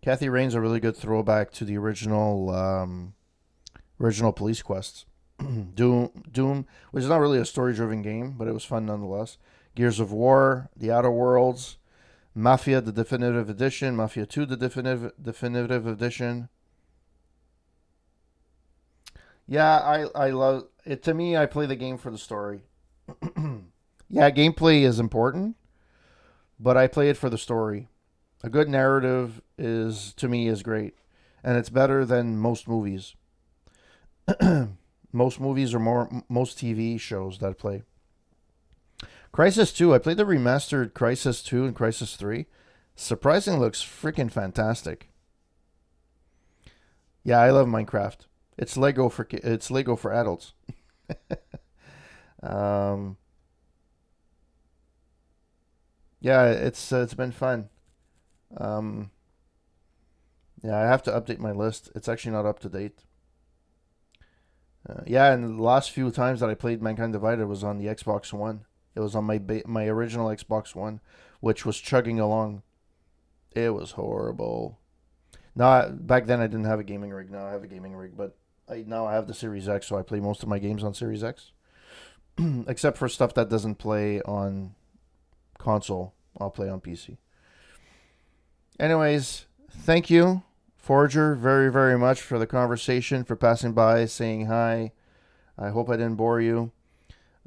Kathy Rain's a really good throwback to the original Police Quests. Doom, which is not really a story-driven game, but it was fun nonetheless. Gears of War, The Outer Worlds, Mafia: The Definitive Edition, Mafia 2: The Definitive Edition. Yeah, I love it. To me, I play the game for the story. Yeah, gameplay is important, but I play it for the story. A good narrative is to me is great, and it's better than most movies. Most movies or most TV shows that I play. Crisis 2, I played the remastered Crisis 2 and Crisis 3. Surprisingly looks freaking fantastic. Yeah, I love Minecraft. It's Lego for adults. um, yeah, it's been fun. Um, yeah, I have to update my list. It's actually not up to date. Yeah, and the last few times that I played Mankind Divided was on the Xbox One. It was on my original Xbox One, which was chugging along. It was horrible. Now, back then I didn't have a gaming rig. Now I have a gaming rig, but now I have the Series X, so I play most of my games on Series X. Except for stuff that doesn't play on console. I'll play on PC. Anyways, thank you, Forger, very, very much for the conversation, for passing by, saying hi. I hope I didn't bore you.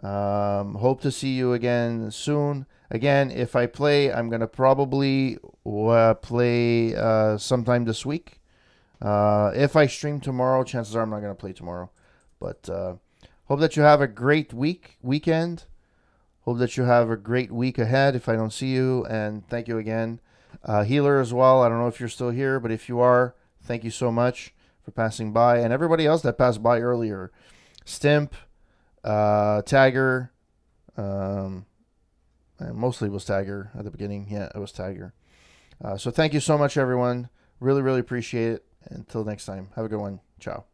Hope to see you again soon. Again, if I play, I'm going to probably play sometime this week. If I stream tomorrow, chances are I'm not going to play tomorrow. But hope that you have a great weekend. Hope that you have a great week ahead if I don't see you. And thank you again. Healer as well. I don't know if you're still here, but if you are, thank you so much for passing by. And everybody else that passed by earlier. Stimp, Tagger, and mostly it was Tagger at the beginning. Yeah, it was Tagger. So thank you so much, everyone. Really, really appreciate it. Until next time, have a good one. Ciao.